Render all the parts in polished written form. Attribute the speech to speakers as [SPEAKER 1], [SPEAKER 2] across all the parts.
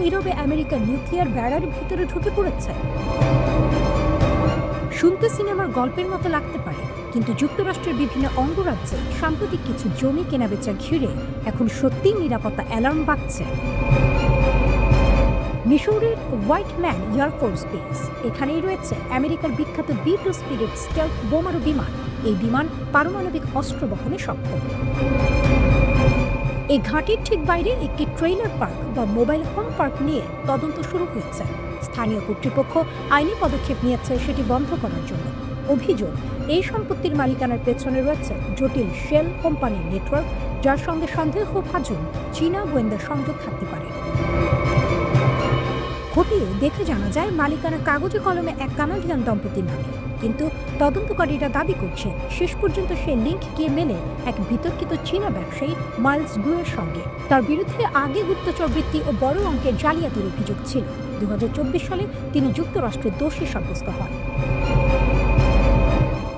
[SPEAKER 1] নীরবে আমেরিকার নিউক্লিয়ার ব্যারার ভিতরে ঢুকে পড়েছে? শুনতে সিনেমার গল্পের মতো লাগতে পারে, কিন্তু যুক্তরাষ্ট্রের বিভিন্ন অঙ্গরাজ্যে সাম্প্রতিক কিছু জমি কেনাবেচা ঘিরে এখন সত্যিই নিরাপত্তা অ্যালার্ম বাজছে। মিসৌরির হোয়াইট ম্যান এয়ারফোর্স বেস, এখানেই রয়েছে আমেরিকার বিখ্যাত B-2 স্পিরিট স্টেলথ বোমারু বিমান। এই বিমান পারমাণবিক অস্ত্র বহনে সক্ষম। এই ঘাঁটির ঠিক বাইরে একটি ট্রেইলার পার্ক বা মোবাইল হোম পার্ক নিয়ে তদন্ত শুরু হয়েছে। স্থানীয় কর্তৃপক্ষ আইনি পদক্ষেপ নিয়েছে সেটি বন্ধ করার জন্য। অভিযোগ, এই সম্পত্তির মালিকানার পেছনে রয়েছে জটিল শেল কোম্পানির নেটওয়ার্ক, যার সঙ্গে সন্দেহভাজন চীনা গোয়েন্দা সংযোগ থাকতে পারে। খতিয়ে দেখে জানা যায় মালিকানা কাগজে কলমে এক কানাডিয়ান দম্পতির নামে, কিন্তু তদন্তকারীরা দাবি করছেন শেষ পর্যন্ত সেই লিঙ্ক গিয়ে মেলে এক বিতর্কিত চীনা ব্যবসায়ী মাইলস গুয়ের সঙ্গে। তার বিরুদ্ধে আগে গুপ্তচরবৃত্তি ও বড় অঙ্কের জালিয়াতির অভিযোগ ছিল। 2024 সালে তিনি যুক্তরাষ্ট্রের দোষী সাব্যস্ত হন।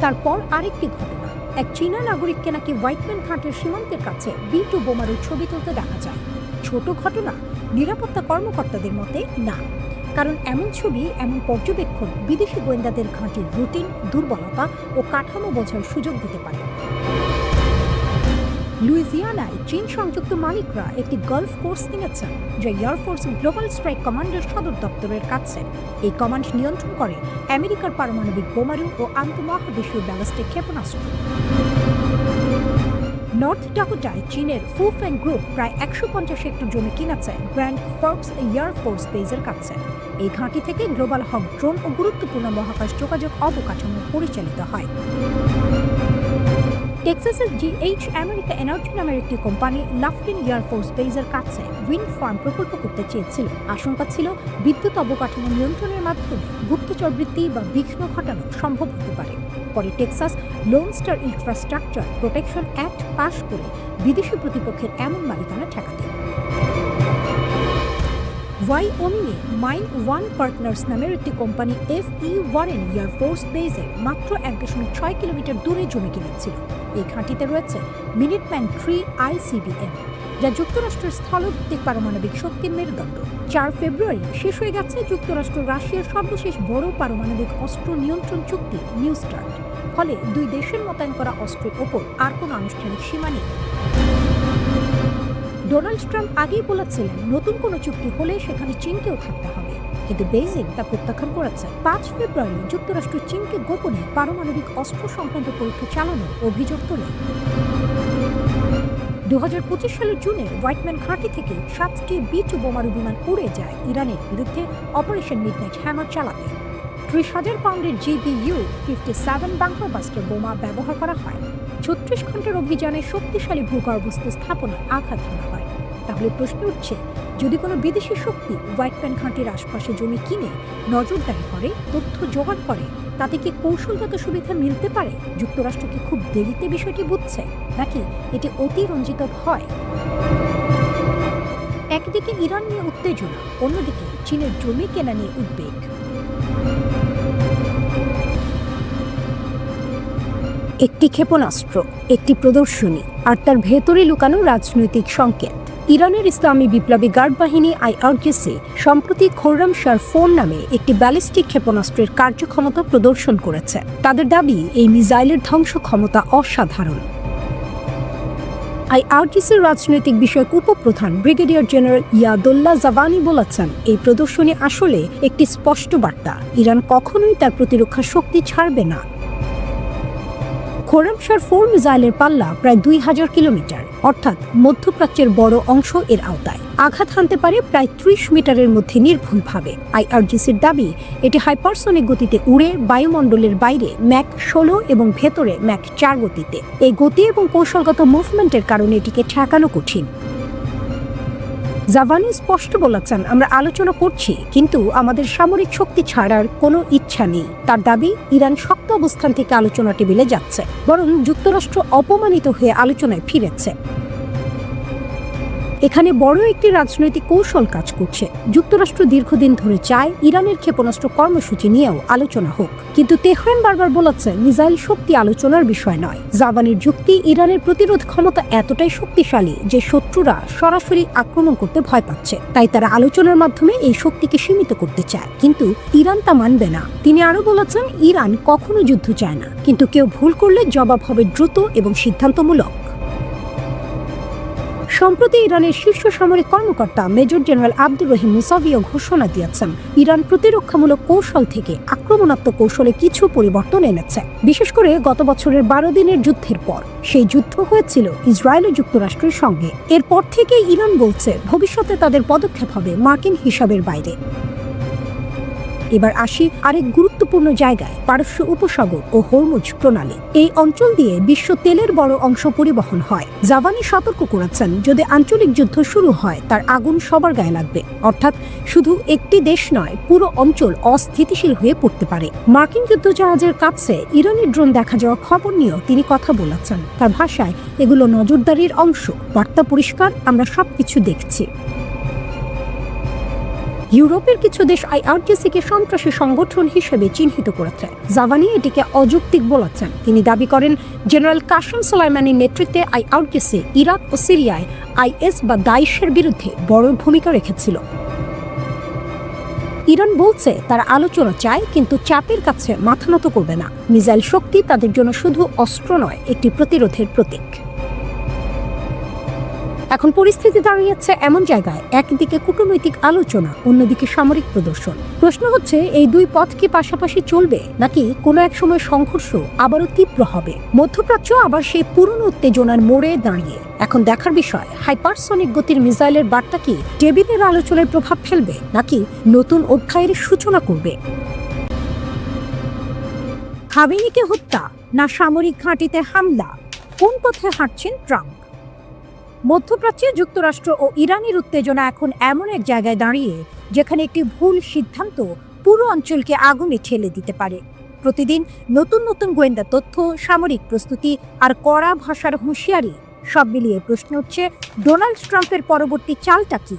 [SPEAKER 1] তারপর আরেকটি ঘটনা, এক চীনা নাগরিককে নাকি হোয়াইটম্যান ঘাটের সীমান্তের কাছে B-2 বোমারুর ছবি তুলতে দেখা যায়। ছোট ঘটনা? নিরাপত্তা কর্মকর্তাদের মতে না, কারণ এমন ছবি, এমন পর্যবেক্ষণ বিদেশি গোয়েন্দাদের ঘাঁটির রুটিন, দুর্বলতা ও কাঠামো বোঝার সুযোগ দিতে পারে। লুইজিয়ানায় চীন সংযুক্ত মালিকরা একটি গলফ কোর্স কিনেছেন, যা এয়ারফোর্স গ্লোবাল স্ট্রাইক কমান্ডের সদর দপ্তরের কাছে। এই কমান্ড নিয়ন্ত্রণ করে আমেরিকার পারমাণবিক বোমারু ও আন্তঃমহাদেশীয় ব্যালিস্টিক ক্ষেপণাস্ত্র। নর্থ ডাকোটায় চীনের ফুফেং গ্রুপ প্রায় 150 হেক্টর জমি কিনেছে গ্র্যান্ড ফর্কস এয়ারফোর্স বেসের কাছে। এই ঘাঁটি থেকে গ্লোবাল হক ড্রোন ও গুরুত্বপূর্ণ মহাকাশ যোগাযোগ অবকাঠামো পরিচালিত হয়। টেক্সাসের GH আমেরিকা এনার্জি নামের একটি কোম্পানি লাফলিন এয়ারফোর্স বেসের কাছে উইন্ড ফার্ম প্রকল্প করতে চেয়েছিল। আশঙ্কা ছিল বিদ্যুৎ অবকাঠামো নিয়ন্ত্রণের মাধ্যমে গুপ্তচরবৃত্তি বা বিঘ্ন ঘটানো সম্ভব হতে পারে। পরে Texas Lone Star infrastructure protection act পাশ করে বিদেশি প্রতিপক্ষের এমন মালিকানা ঠেকাতে। ওয়াইওমিংয়ে মাইন ওয়ান পার্টনার্স নামের একটি কোম্পানি FE ওয়ারেন এয়ারফোর্স বেসের মাত্র 1.6 কিলোমিটার দূরে জমি কিনেছিল। এই ঘাঁটিতে রয়েছে মিনিটম্যান 3 ICBM, যা যুক্তরাষ্ট্রের স্থলভিত্তিক পারমাণবিক শক্তির মেরুদণ্ড। 4 ফেব্রুয়ারি শেষ হয়ে গেছে যুক্তরাষ্ট্র রাশিয়ার সর্বশেষ বড় পারমাণবিক অস্ত্র নিয়ন্ত্রণ চুক্তি নিউ স্টার্ট। ফলে দুই দেশের মোতায়েন করা অস্ত্রের ওপর আর কোনো আনুষ্ঠানিক সীমা নেই। ডোনাল্ড ট্রাম্প আগেই বলেছিলেন নতুন কোনো চুক্তি হলে সেখানে চীনকেও থাকতে হবে, কিন্তু বেইজিং তা প্রত্যাখ্যান করেছে। 5 ফেব্রুয়ারি যুক্তরাষ্ট্র চীনকে গোপনে পারমাণবিক অস্ত্র সংক্রান্ত পরীক্ষা চালানোর অভিযোগ তোলে। 2025 সালের জুনে হোয়াইটম্যান ঘাঁটি থেকে 7টি B-2 বোমারু বিমান উড়ে যায় ইরানের বিরুদ্ধে অপারেশন মিডনাইট হ্যামার চালাতে। 30,000 পাউন্ডের GBU-57 বাংকার বাস্টার বোমা ব্যবহার করা হয়। 36 ঘন্টার অভিযানে শক্তিশালী ভূগর্ভস্থ স্থাপনায় আঘাত হানা হয়। তাহলে প্রশ্ন উঠছে, যদি কোনো বিদেশি শক্তি হোয়াইটম্যান ঘাঁটির আশপাশে জমি কিনে নজরদারি করে, তথ্য জোগাড় করে, তাতে কি কৌশলগত সুবিধা মিলতে পারে? যুক্তরাষ্ট্র কি খুব দেরিতে বিষয়টি বুঝছে, নাকি এটি অতিরঞ্জিত ভয়? একদিকে ইরান নিয়ে উত্তেজনা, অন্যদিকে চীনের জমি কেনা নিয়ে উদ্বেগ। একটি ক্ষেপণাস্ত্র, একটি প্রদর্শনী, আর তার ভেতরে লুকানো রাজনৈতিক সংকেত। ইরানের ইসলামী বিপ্লবী গার্ড বাহিনী IRGC সম্প্রতি খোররামশার-4 নামে একটি ব্যালিস্টিক ক্ষেপণাস্ত্রের কার্যক্ষমতা প্রদর্শন করেছে। তাদের দাবি, এই মিসাইলের ধ্বংস ক্ষমতা অসাধারণ। IRGCর রাজনৈতিক বিষয়ক উপপ্রধান ব্রিগেডিয়ার জেনারেল ইয়াদুল্লাহ জাভানি বলেছেন, এই প্রদর্শনী আসলে একটি স্পষ্ট বার্তা, ইরান কখনোই তার প্রতিরক্ষা শক্তি ছাড়বে না। খোররামশার-4 মিসাইলের পাল্লা প্রায় 2000 কিলোমিটার, অর্থাৎ মধ্যপ্রাচ্যের বড় অংশ এর আওতায়। আঘাত হানতে পারে প্রায় 30 মিটারের মধ্যে নির্ভুলভাবে। IRGCর দাবি, এটি হাইপারসনিক গতিতে উড়ে বায়ুমণ্ডলের বাইরে ম্যাক 16 এবং ভেতরে ম্যাক 4 গতিতে। এই গতি এবং কৌশলগত মুভমেন্টের কারণে এটিকে ঠেকানো কঠিন। জাভানি স্পষ্ট বলেছেন, আমরা আলোচনা করছি, কিন্তু আমাদের সামরিক শক্তি ছাড়ার কোনো ইচ্ছা নেই। তার দাবি, ইরান শক্ত অবস্থান থেকে আলোচনা টেবিলে যাচ্ছে, বরং যুক্তরাষ্ট্র অপমানিত হয়ে আলোচনায় ফিরেছে। এখানে বড় একটি রাজনৈতিক কৌশল কাজ করছে। যুক্তরাষ্ট্র দীর্ঘদিন ধরে চায় ইরানের ক্ষেপণাস্ত্র কর্মসূচি নিয়েও আলোচনা হোক, কিন্তু তেহরান বারবার বলেছে মিসাইল শক্তি আলোচনার বিষয় নয়। জাভানির যুক্তি, ইরানের প্রতিরোধ ক্ষমতা এতটাই শক্তিশালী যে শত্রুরা সরাসরি আক্রমণ করতে ভয় পাচ্ছে, তাই তারা আলোচনার মাধ্যমে এই শক্তিকে সীমিত করতে চায়, কিন্তু ইরান তা মানবে না। তিনি আরো বলেছেন, ইরান কখনো যুদ্ধ চায় না, কিন্তু কেউ ভুল করলে জবাব হবে দ্রুত এবং সিদ্ধান্তমূলক। সম্প্রতি ইরানের শীর্ষ সামরিক কর্মকর্তা মেজর জেনারেল আব্দুর রহিম মুসাভিও ঘোষণা দিয়েছেন, ইরান প্রতিরক্ষামূলক কৌশল থেকে আক্রমণাত্মক কৌশলে কিছু পরিবর্তন এনেছে। বিশেষ করে গত বছরের 12 দিনের যুদ্ধের পর। সেই যুদ্ধ হয়েছিল ইসরায়েল ও যুক্তরাষ্ট্রের সঙ্গে। এরপর থেকে ইরান বলছে ভবিষ্যতে তাদের পদক্ষেপ হবে মার্কিন হিসাবের বাইরে। এবার আসি আরেক গুরুত্বপূর্ণ জায়গায়, পারস্য উপসাগর ও হরমুজ প্রণালী। এই অঞ্চল দিয়ে বিশ্ব তেলের বড় অংশ পরিবহন হয়। জাভানি সতর্ক করেছেন, যদি আঞ্চলিক যুদ্ধ শুরু হয় তার আগুন সবার গায়ে লাগবে, অর্থাৎ শুধু একটি দেশ নয়, পুরো অঞ্চল অস্থিতিশীল হয়ে পড়তে পারে। মার্কিন যুদ্ধজাহাজের কাছে ইরানি ড্রোন দেখা যাওয়ার খবর নিয়েও তিনি কথা বলেছেন। তার ভাষায়, এগুলো নজরদারির অংশ, বার্তা পরিষ্কার, আমরা সবকিছু দেখছি। ইউরোপের কিছু দেশ আইআরজিসিকে সন্ত্রাসী সংগঠন হিসেবে চিহ্নিত করেছে। জাভানি এটিকে অযৌক্তিক বলেছেন। তিনি দাবি করেন, জেনারেল কাসেম সোলাইমানির নেতৃত্বে আইআরজিসি ইরাক ও সিরিয়ায় আইএস বা দাইশের বিরুদ্ধে বড় ভূমিকা রেখেছিল। ইরান বলছে তারা আলোচনা চায়, কিন্তু চাপের কাছে মাথা নত করবে না। মিসাইল শক্তি তাদের জন্য শুধু অস্ত্র নয়, একটি প্রতিরোধের প্রতীক। এখন পরিস্থিতি দাঁড়িয়েছে এমন জায়গায়, একদিকে কূটনৈতিক আলোচনা, অন্যদিকে সামরিক প্রদর্শন। প্রশ্ন হচ্ছে, এই দুই পথ কি পাশাপাশি চলবে, নাকি কোনো এক সময় সংঘর্ষ আবারও তীব্র হবে? মধ্যপ্রাচ্য আবার সেই পুরনো উত্তেজনার মোড়ে দাঁড়িয়ে। এখন দেখার বিষয়, হাইপারসনিক গতির মিসাইলের বার্তা কি টেবিলের আলোচনায় প্রভাব ফেলবে, নাকি নতুন অধ্যায়ের সূচনা করবে? খামেনিকে হত্যা না সামরিক ঘাঁটিতে হামলা, কোন পথে হাঁটছেন ট্রাম্প? মধ্যপ্রাচ্যে যুক্তরাষ্ট্র ও ইরানের উত্তেজনা এখন এমন এক জায়গায় দাঁড়িয়ে যেখানে একটি ভুল সিদ্ধান্ত পুরো অঞ্চলকে আগুনে ঠেলে দিতে পারে। প্রতিদিন নতুন নতুন গোয়েন্দা তথ্য, সামরিক প্রস্তুতি আর কড়া ভাষার হুঁশিয়ারি, সব মিলিয়ে প্রশ্ন হচ্ছে, ডোনাল্ড ট্রাম্পের পরবর্তী চালটা কি?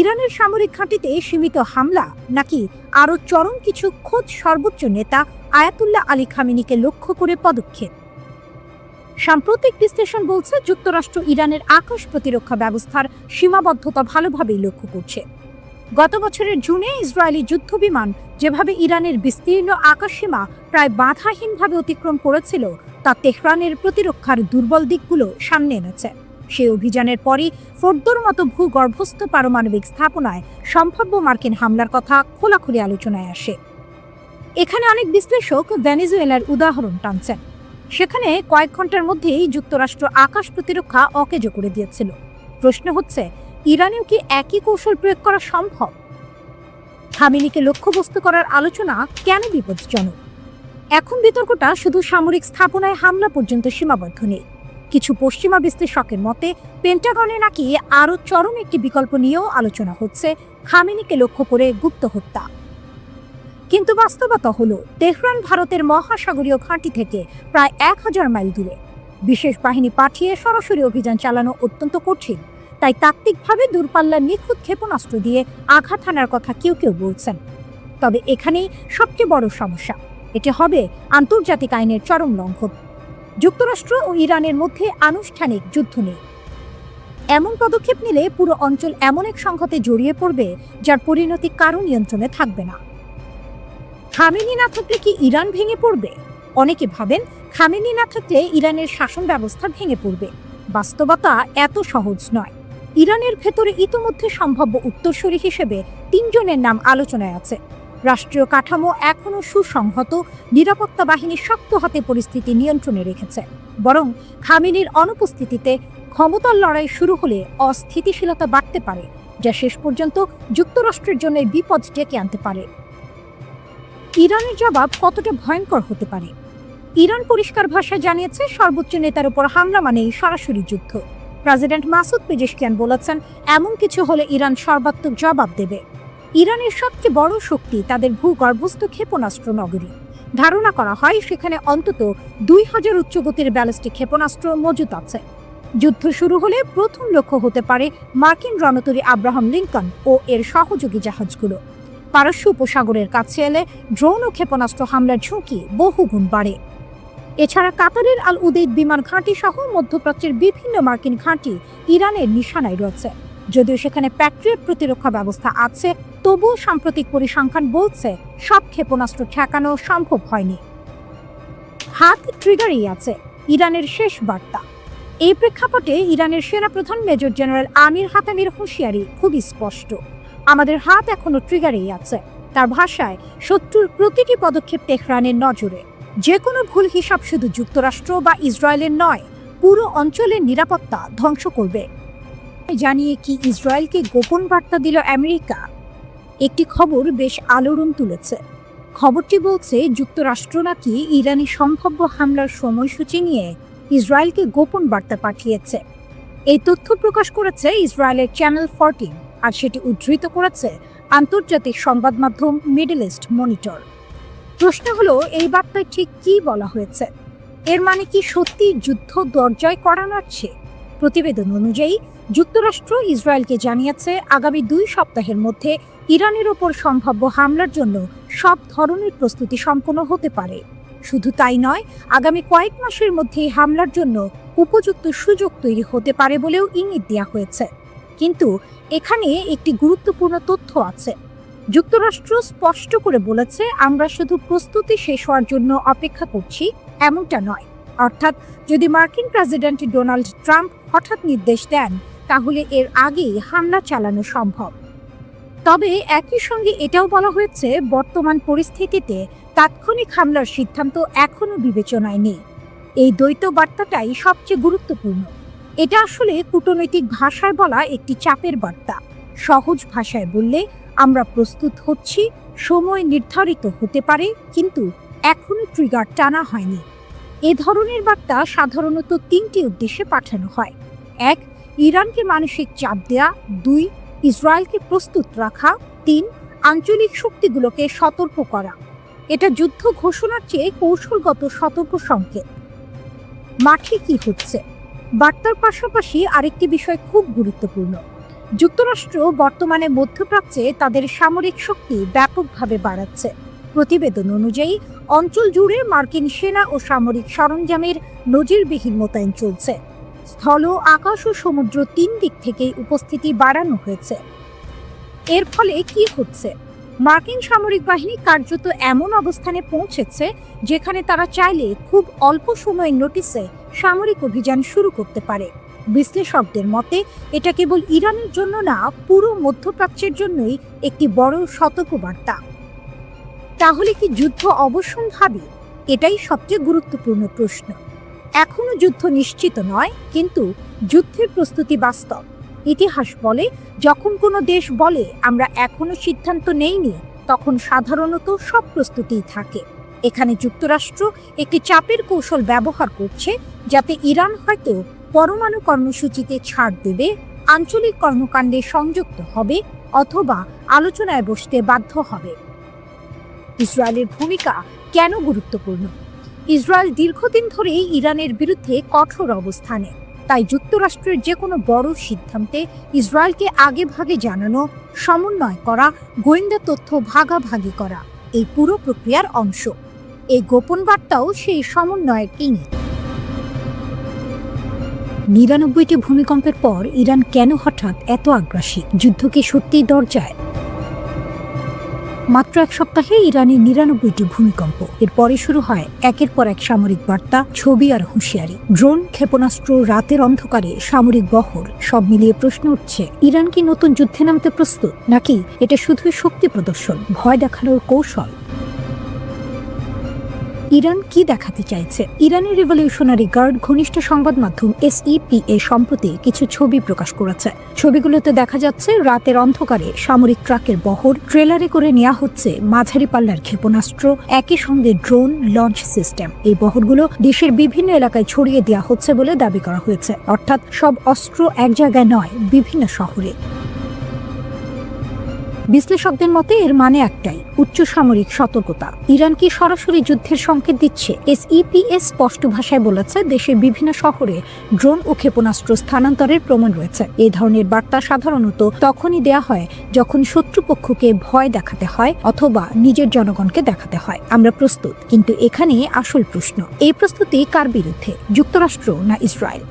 [SPEAKER 1] ইরানের সামরিক ঘাঁটিতে সীমিত হামলা, নাকি আরও চরম কিছু খোদ সর্বোচ্চ নেতা আয়াতুল্লাহ আলী খামেনিকে লক্ষ্য করে পদক্ষেপ? সাম্প্রতিক বিশ্লেষণ বলছে, যুক্তরাষ্ট্র ইরানের আকাশ প্রতিরক্ষা ব্যবস্থার সীমাবদ্ধতা ভালোভাবেই লক্ষ্য করছে। গত বছরের জুনে ইসরায়েলি যুদ্ধবিমান যেভাবে ইরানের বিস্তীর্ণ আকাশসীমা প্রায় বাধাহীনভাবে অতিক্রম করেছিল, তা তেহরানের প্রতিরক্ষার দুর্বল দিকগুলো সামনে এনেছে। সেই অভিযানের পরই ফোর্দোর মতো ভূগর্ভস্থ পারমাণবিক স্থাপনায় সম্ভাব্য মার্কিন হামলার কথা খোলাখুলি আলোচনায় আসে। এখানে অনেক বিশ্লেষক ভেনেজুয়েলার উদাহরণ টানছেন। সেখানে কয়েক ঘন্টার মধ্যেই যুক্তরাষ্ট্র আকাশ প্রতিরক্ষা অকেজো করে দিয়েছিল। প্রশ্ন হচ্ছে, ইরানেও কি একই কৌশল প্রয়োগ করা সম্ভব? খামেনিকে লক্ষ্যবস্তু করার আলোচনা কেন বিপজ্জনক? এখন বিতর্কটা শুধু সামরিক স্থাপনায় হামলা পর্যন্ত সীমাবদ্ধ নেই। কিছু পশ্চিমা বিশ্লেষকের মতে, পেন্টাগনে নাকি আরও চরম একটি বিকল্প নিয়েও আলোচনা হচ্ছে, খামেনিকে লক্ষ্য করে গুপ্ত হত্যা। কিন্তু বাস্তবতা হলো, তেহরান ভারতের মহাসাগরীয় ঘাঁটি থেকে প্রায় 1000 মাইল দূরে। বিশেষ বাহিনী পাঠিয়ে সরাসরি অভিযান চালানো অত্যন্ত কঠিন। তাই তাত্ত্বিকভাবে দূরপাল্লার নিখুঁত ক্ষেপণাস্ত্র দিয়ে আঘাত হানার কথা কেউ কেউ বলছেন। তবে এখানেই সবচেয়ে বড় সমস্যা, এটি হবে আন্তর্জাতিক আইনের চরম লঙ্ঘন। যুক্তরাষ্ট্র ও ইরানের মধ্যে আনুষ্ঠানিক যুদ্ধ নেই। এমন পদক্ষেপ নিলে পুরো অঞ্চল এমন এক সংঘাতে জড়িয়ে পড়বে যার পরিণতি কারো নিয়ন্ত্রণে থাকবে না। খামেনি না থাকলে কি ইরান ভেঙে পড়বে? অনেকে ভাবেন, খামেনি না থাকলে ইরানের শাসন ব্যবস্থা ভেঙে পড়বে। বাস্তবতা এত সহজ নয়। ইরানের ভেতরে ইতোমধ্যে সম্ভাব্য উত্তরসূরি হিসেবে 3 জনের নাম আলোচনায় আছে। রাষ্ট্রীয় কাঠামো এখনও সুসংহত, নিরাপত্তা বাহিনী শক্ত হাতে পরিস্থিতি নিয়ন্ত্রণে রেখেছে। বরং খামেনির অনুপস্থিতিতে ক্ষমতার লড়াই শুরু হলে অস্থিতিশীলতা বাড়তে পারে, যা শেষ পর্যন্ত যুক্তরাষ্ট্রের জন্য বিপদ ডেকে আনতে পারে। ইরানের জবাব কতটা ভয়ঙ্কর হতে পারে? ইরান পরিষ্কার ভাষায় জানিয়েছে, সর্বোচ্চ নেতার উপর হামলা মানেই সরাসরি যুদ্ধ। প্রেসিডেন্ট মাসুদ পেজেশকিয়ান বলেছেন, এমন কিছু হলে ইরান সর্বাত্মক জবাব দেবে। ইরানের সবচেয়ে বড় শক্তি তাদের ভূগর্ভস্থ ক্ষেপণাস্ত্র নগরী। ধারণা করা হয় সেখানে অন্তত 2000 উচ্চগতির ব্যালিস্টিক ক্ষেপণাস্ত্র মজুত আছে। যুদ্ধ শুরু হলে প্রথম লক্ষ্য হতে পারে মার্কিন রণতরী আব্রাহাম লিঙ্কন ও এর সহযোগী জাহাজগুলো। পারস্য উপসাগরের কাছে এলে ড্রোন ও ক্ষেপণাস্ত্র হামলার ঝুঁকি বহুগুণ বাড়ে। এছাড়া কাতারের আল উদেইদ বিমান ঘাঁটি সহ মধ্যপ্রাচ্যের বিভিন্ন মার্কিন ঘাঁটি ইরানের নিশানায় রয়েছে। যদিও সেখানে প্যাট্রিয়ট প্রতিরক্ষা ব্যবস্থা আছে, তবুও সাম্প্রতিক পরিসংখ্যান বলছে সব ক্ষেপণাস্ত্র ঠেকানো সম্ভব হয়নি। হাত ট্রিগারেই আছে ইরানের শেষ বার্তা। এই প্রেক্ষাপটে ইরানের সেনাপ্রধান মেজর জেনারেল আমির হাতামির হুঁশিয়ারি খুবই স্পষ্ট। আমাদের হাত এখনো ট্রিগারেই আছে। তার ভাষায়, শত্রুর প্রতিটি পদক্ষেপ তেহরানের নজরে। যে কোনো ভুল হিসাব শুধু যুক্তরাষ্ট্র বা ইসরায়েলের নয়, পুরো অঞ্চলের নিরাপত্তা ধ্বংস করবে। জানিয়ে কি ইসরায়েলকে গোপন বার্তা দিল আমেরিকা? একটি খবর বেশ আলোড়ন তুলেছে। খবরটি বলছে যুক্তরাষ্ট্র নাকি ইরানি সম্ভাব্য হামলার সময়সূচি নিয়ে ইসরায়েলকে গোপন বার্তা পাঠিয়েছে। এই তথ্য প্রকাশ করেছে ইসরায়েলের চ্যানেল 14, আর সেটি উদ্ধৃত করেছে আন্তর্জাতিক সংবাদ মাধ্যম মিডল ইস্ট মনিটর। প্রশ্ন হলো, এই বার্তায় ঠিক কি বলা হয়েছে? এর মানে কি সত্যি যুদ্ধ দরজায় কড়া নাড়ছে? প্রতিবেদন অনুযায়ী যুক্তরাষ্ট্র ইসরায়েলকে জানিয়েছে আগামী 2 সপ্তাহের মধ্যে ইরানের ওপর সম্ভাব্য হামলার জন্য সব ধরনের প্রস্তুতি সম্পন্ন হতে পারে। শুধু তাই নয়, আগামী কয়েক মাসের মধ্যে হামলার জন্য উপযুক্ত সুযোগ তৈরি হতে পারে বলেও ইঙ্গিত দেওয়া হয়েছে। কিন্তু এখানে একটি গুরুত্বপূর্ণ তথ্য আছে। যুক্তরাষ্ট্র স্পষ্ট করে বলেছে, আমরা শুধু প্রস্তুতি শেষ হওয়ার জন্য অপেক্ষা করছি, এমনটা নয়। অর্থাৎ যদি মার্কিন প্রেসিডেন্ট ডোনাল্ড ট্রাম্প হঠাৎ নির্দেশ দেন, তাহলে এর আগেই হামলা চালানো সম্ভব। তবে একই সঙ্গে এটাও বলা হয়েছে, বর্তমান পরিস্থিতিতে তাৎক্ষণিক হামলার সিদ্ধান্ত এখনও বিবেচনায় নেই। এই দ্বৈত বার্তাটাই সবচেয়ে গুরুত্বপূর্ণ। এটা আসলে কূটনৈতিক ভাষায় বলা একটি চাপের বার্তা। সহজ ভাষায় বললে, আমরা প্রস্তুত হচ্ছি, সময় নির্ধারিত হতে পারে, কিন্তু এখনো ট্রিগার টানা হয়নি। এ ধরনের বার্তা সাধারণত 3টি উদ্দেশ্যে পাঠানো হয়। 1. ইরানকে মানসিক চাপ দেয়া। 2. ইসরায়েলকে প্রস্তুত রাখা। 3. আঞ্চলিক শক্তিগুলোকে সতর্ক করা। এটা যুদ্ধ ঘোষণার চেয়ে কৌশলগত সতর্ক সংকেত। মাঠে কি হচ্ছে? বার্তার পাশাপাশি আরেকটি বিষয় খুব গুরুত্বপূর্ণ। যুক্তরাষ্ট্র বর্তমানে মধ্যপ্রাচ্যে তাদের সামরিক শক্তি ব্যাপকভাবে বাড়াচ্ছে। প্রতিবেদন অনুযায়ী অঞ্চল জুড়ে মার্কিন সেনা ও সামরিক সরঞ্জামের নজিরবিহীন মোতায়েন চলছে। স্থল, আকাশ ও সমুদ্র 3 দিক থেকেই উপস্থিতি বাড়ানো হয়েছে। এর ফলে কি হচ্ছে? মার্কিন সামরিক বাহিনী কার্যত এমন অবস্থানে পৌঁছেছে যেখানে তারা চাইলে খুব অল্প সময়ের নোটিসে সামরিক অভিযান শুরু করতে পারে। বিশ্লেষকদের মতে এটা কেবল ইরানের জন্য না, পুরো মধ্যপ্রাচ্যের জন্যই একটি বড় সতর্কবার্তা। তাহলে কি যুদ্ধ অবশ্যম্ভাবী? এটাই সবচেয়ে গুরুত্বপূর্ণ প্রশ্ন। এখনো যুদ্ধ নিশ্চিত নয়, কিন্তু যুদ্ধের প্রস্তুতি বাস্তব। ইতিহাস বলে, যখন কোনো দেশ বলে আমরা এখনো সিদ্ধান্ত নেইনি, তখন সাধারণত সব প্রস্তুতিই থাকে। এখানে যুক্তরাষ্ট্র একটি চাপের কৌশল ব্যবহার করছে, যাতে ইরান হয়তো পরমাণু কর্মসূচিতে ছাড় দেবে, আঞ্চলিক কর্মকাণ্ডে সংযুক্ত হবে, অথবা আলোচনায় বসতে বাধ্য হবে। ইসরায়েলের ভূমিকা কেন গুরুত্বপূর্ণ? ইসরায়েল দীর্ঘদিন ধরেই ইরানের বিরুদ্ধে কঠোর অবস্থানে। তাই যুক্তরাষ্ট্রের যে কোনো বড় সিদ্ধান্তে ইসরায়েলকে আগেভাগে জানানো, সমন্বয় করা, গোয়েন্দা তথ্য ভাগাভাগি করা এই পুরো প্রক্রিয়ার অংশ। এই গোপন বার্তাও সেই সমন্বয়ের ইঙ্গিত। 99টি ভূমিকম্পের পর ইরান কেন হঠাৎ এত আগ্রাসী? যুদ্ধ কি সত্যিই দরজায়? মাত্র 1 সপ্তাহে ইরানে 99টি ভূমিকম্প। এরপরে শুরু হয় একের পর এক সামরিক বার্তা, ছবি আর হুঁশিয়ারি। ড্রোন, ক্ষেপণাস্ত্র, রাতের অন্ধকারে সামরিক বহর, সব মিলিয়ে প্রশ্ন উঠছে, ইরান কি নতুন যুদ্ধে নামতে প্রস্তুত, নাকি এটা শুধুই শক্তি প্রদর্শন, ভয় দেখানোর কৌশল? ইরান কি দেখাতে চাইছে? ইরানের রিভলিউশনারি গার্ড ঘনিষ্ঠ সংবাদ মাধ্যম SEPA সম্প্রতি কিছু ছবি প্রকাশ করেছে। ছবিগুলোতে দেখা যাচ্ছে রাতের অন্ধকারে সামরিক ট্রাকের বহর, ট্রেলারে করে নেওয়া হচ্ছে মাঝারি পাল্লার ক্ষেপণাস্ত্র, একই সঙ্গে ড্রোন, লঞ্চ সিস্টেম। এই বহরগুলো দেশের বিভিন্ন এলাকায় ছড়িয়ে দেওয়া হচ্ছে বলে দাবি করা হয়েছে। অর্থাৎ সব অস্ত্র এক জায়গায় নয়, বিভিন্ন শহরে। বিশ্লেষকদের মতে এর মানে একটাই, উচ্চ সামরিক সতর্কতা। ইরান কি সরাসরি যুদ্ধের সংকেত দিচ্ছে? SEPS স্পষ্ট ভাষায় বলেছে দেশের বিভিন্ন শহরে ড্রোন ও ক্ষেপণাস্ত্র স্থানান্তরের প্রমাণ রয়েছে। এই ধরনের বার্তা সাধারণত তখনই দেয়া হয় যখন শত্রুপক্ষকে ভয় দেখাতে হয় অথবা নিজের জনগণকে দেখাতে হয় আমরা প্রস্তুত। কিন্তু এখানে আসল প্রশ্ন, এই প্রস্তুতি কার বিরুদ্ধে, যুক্তরাষ্ট্র না ইসরায়েল?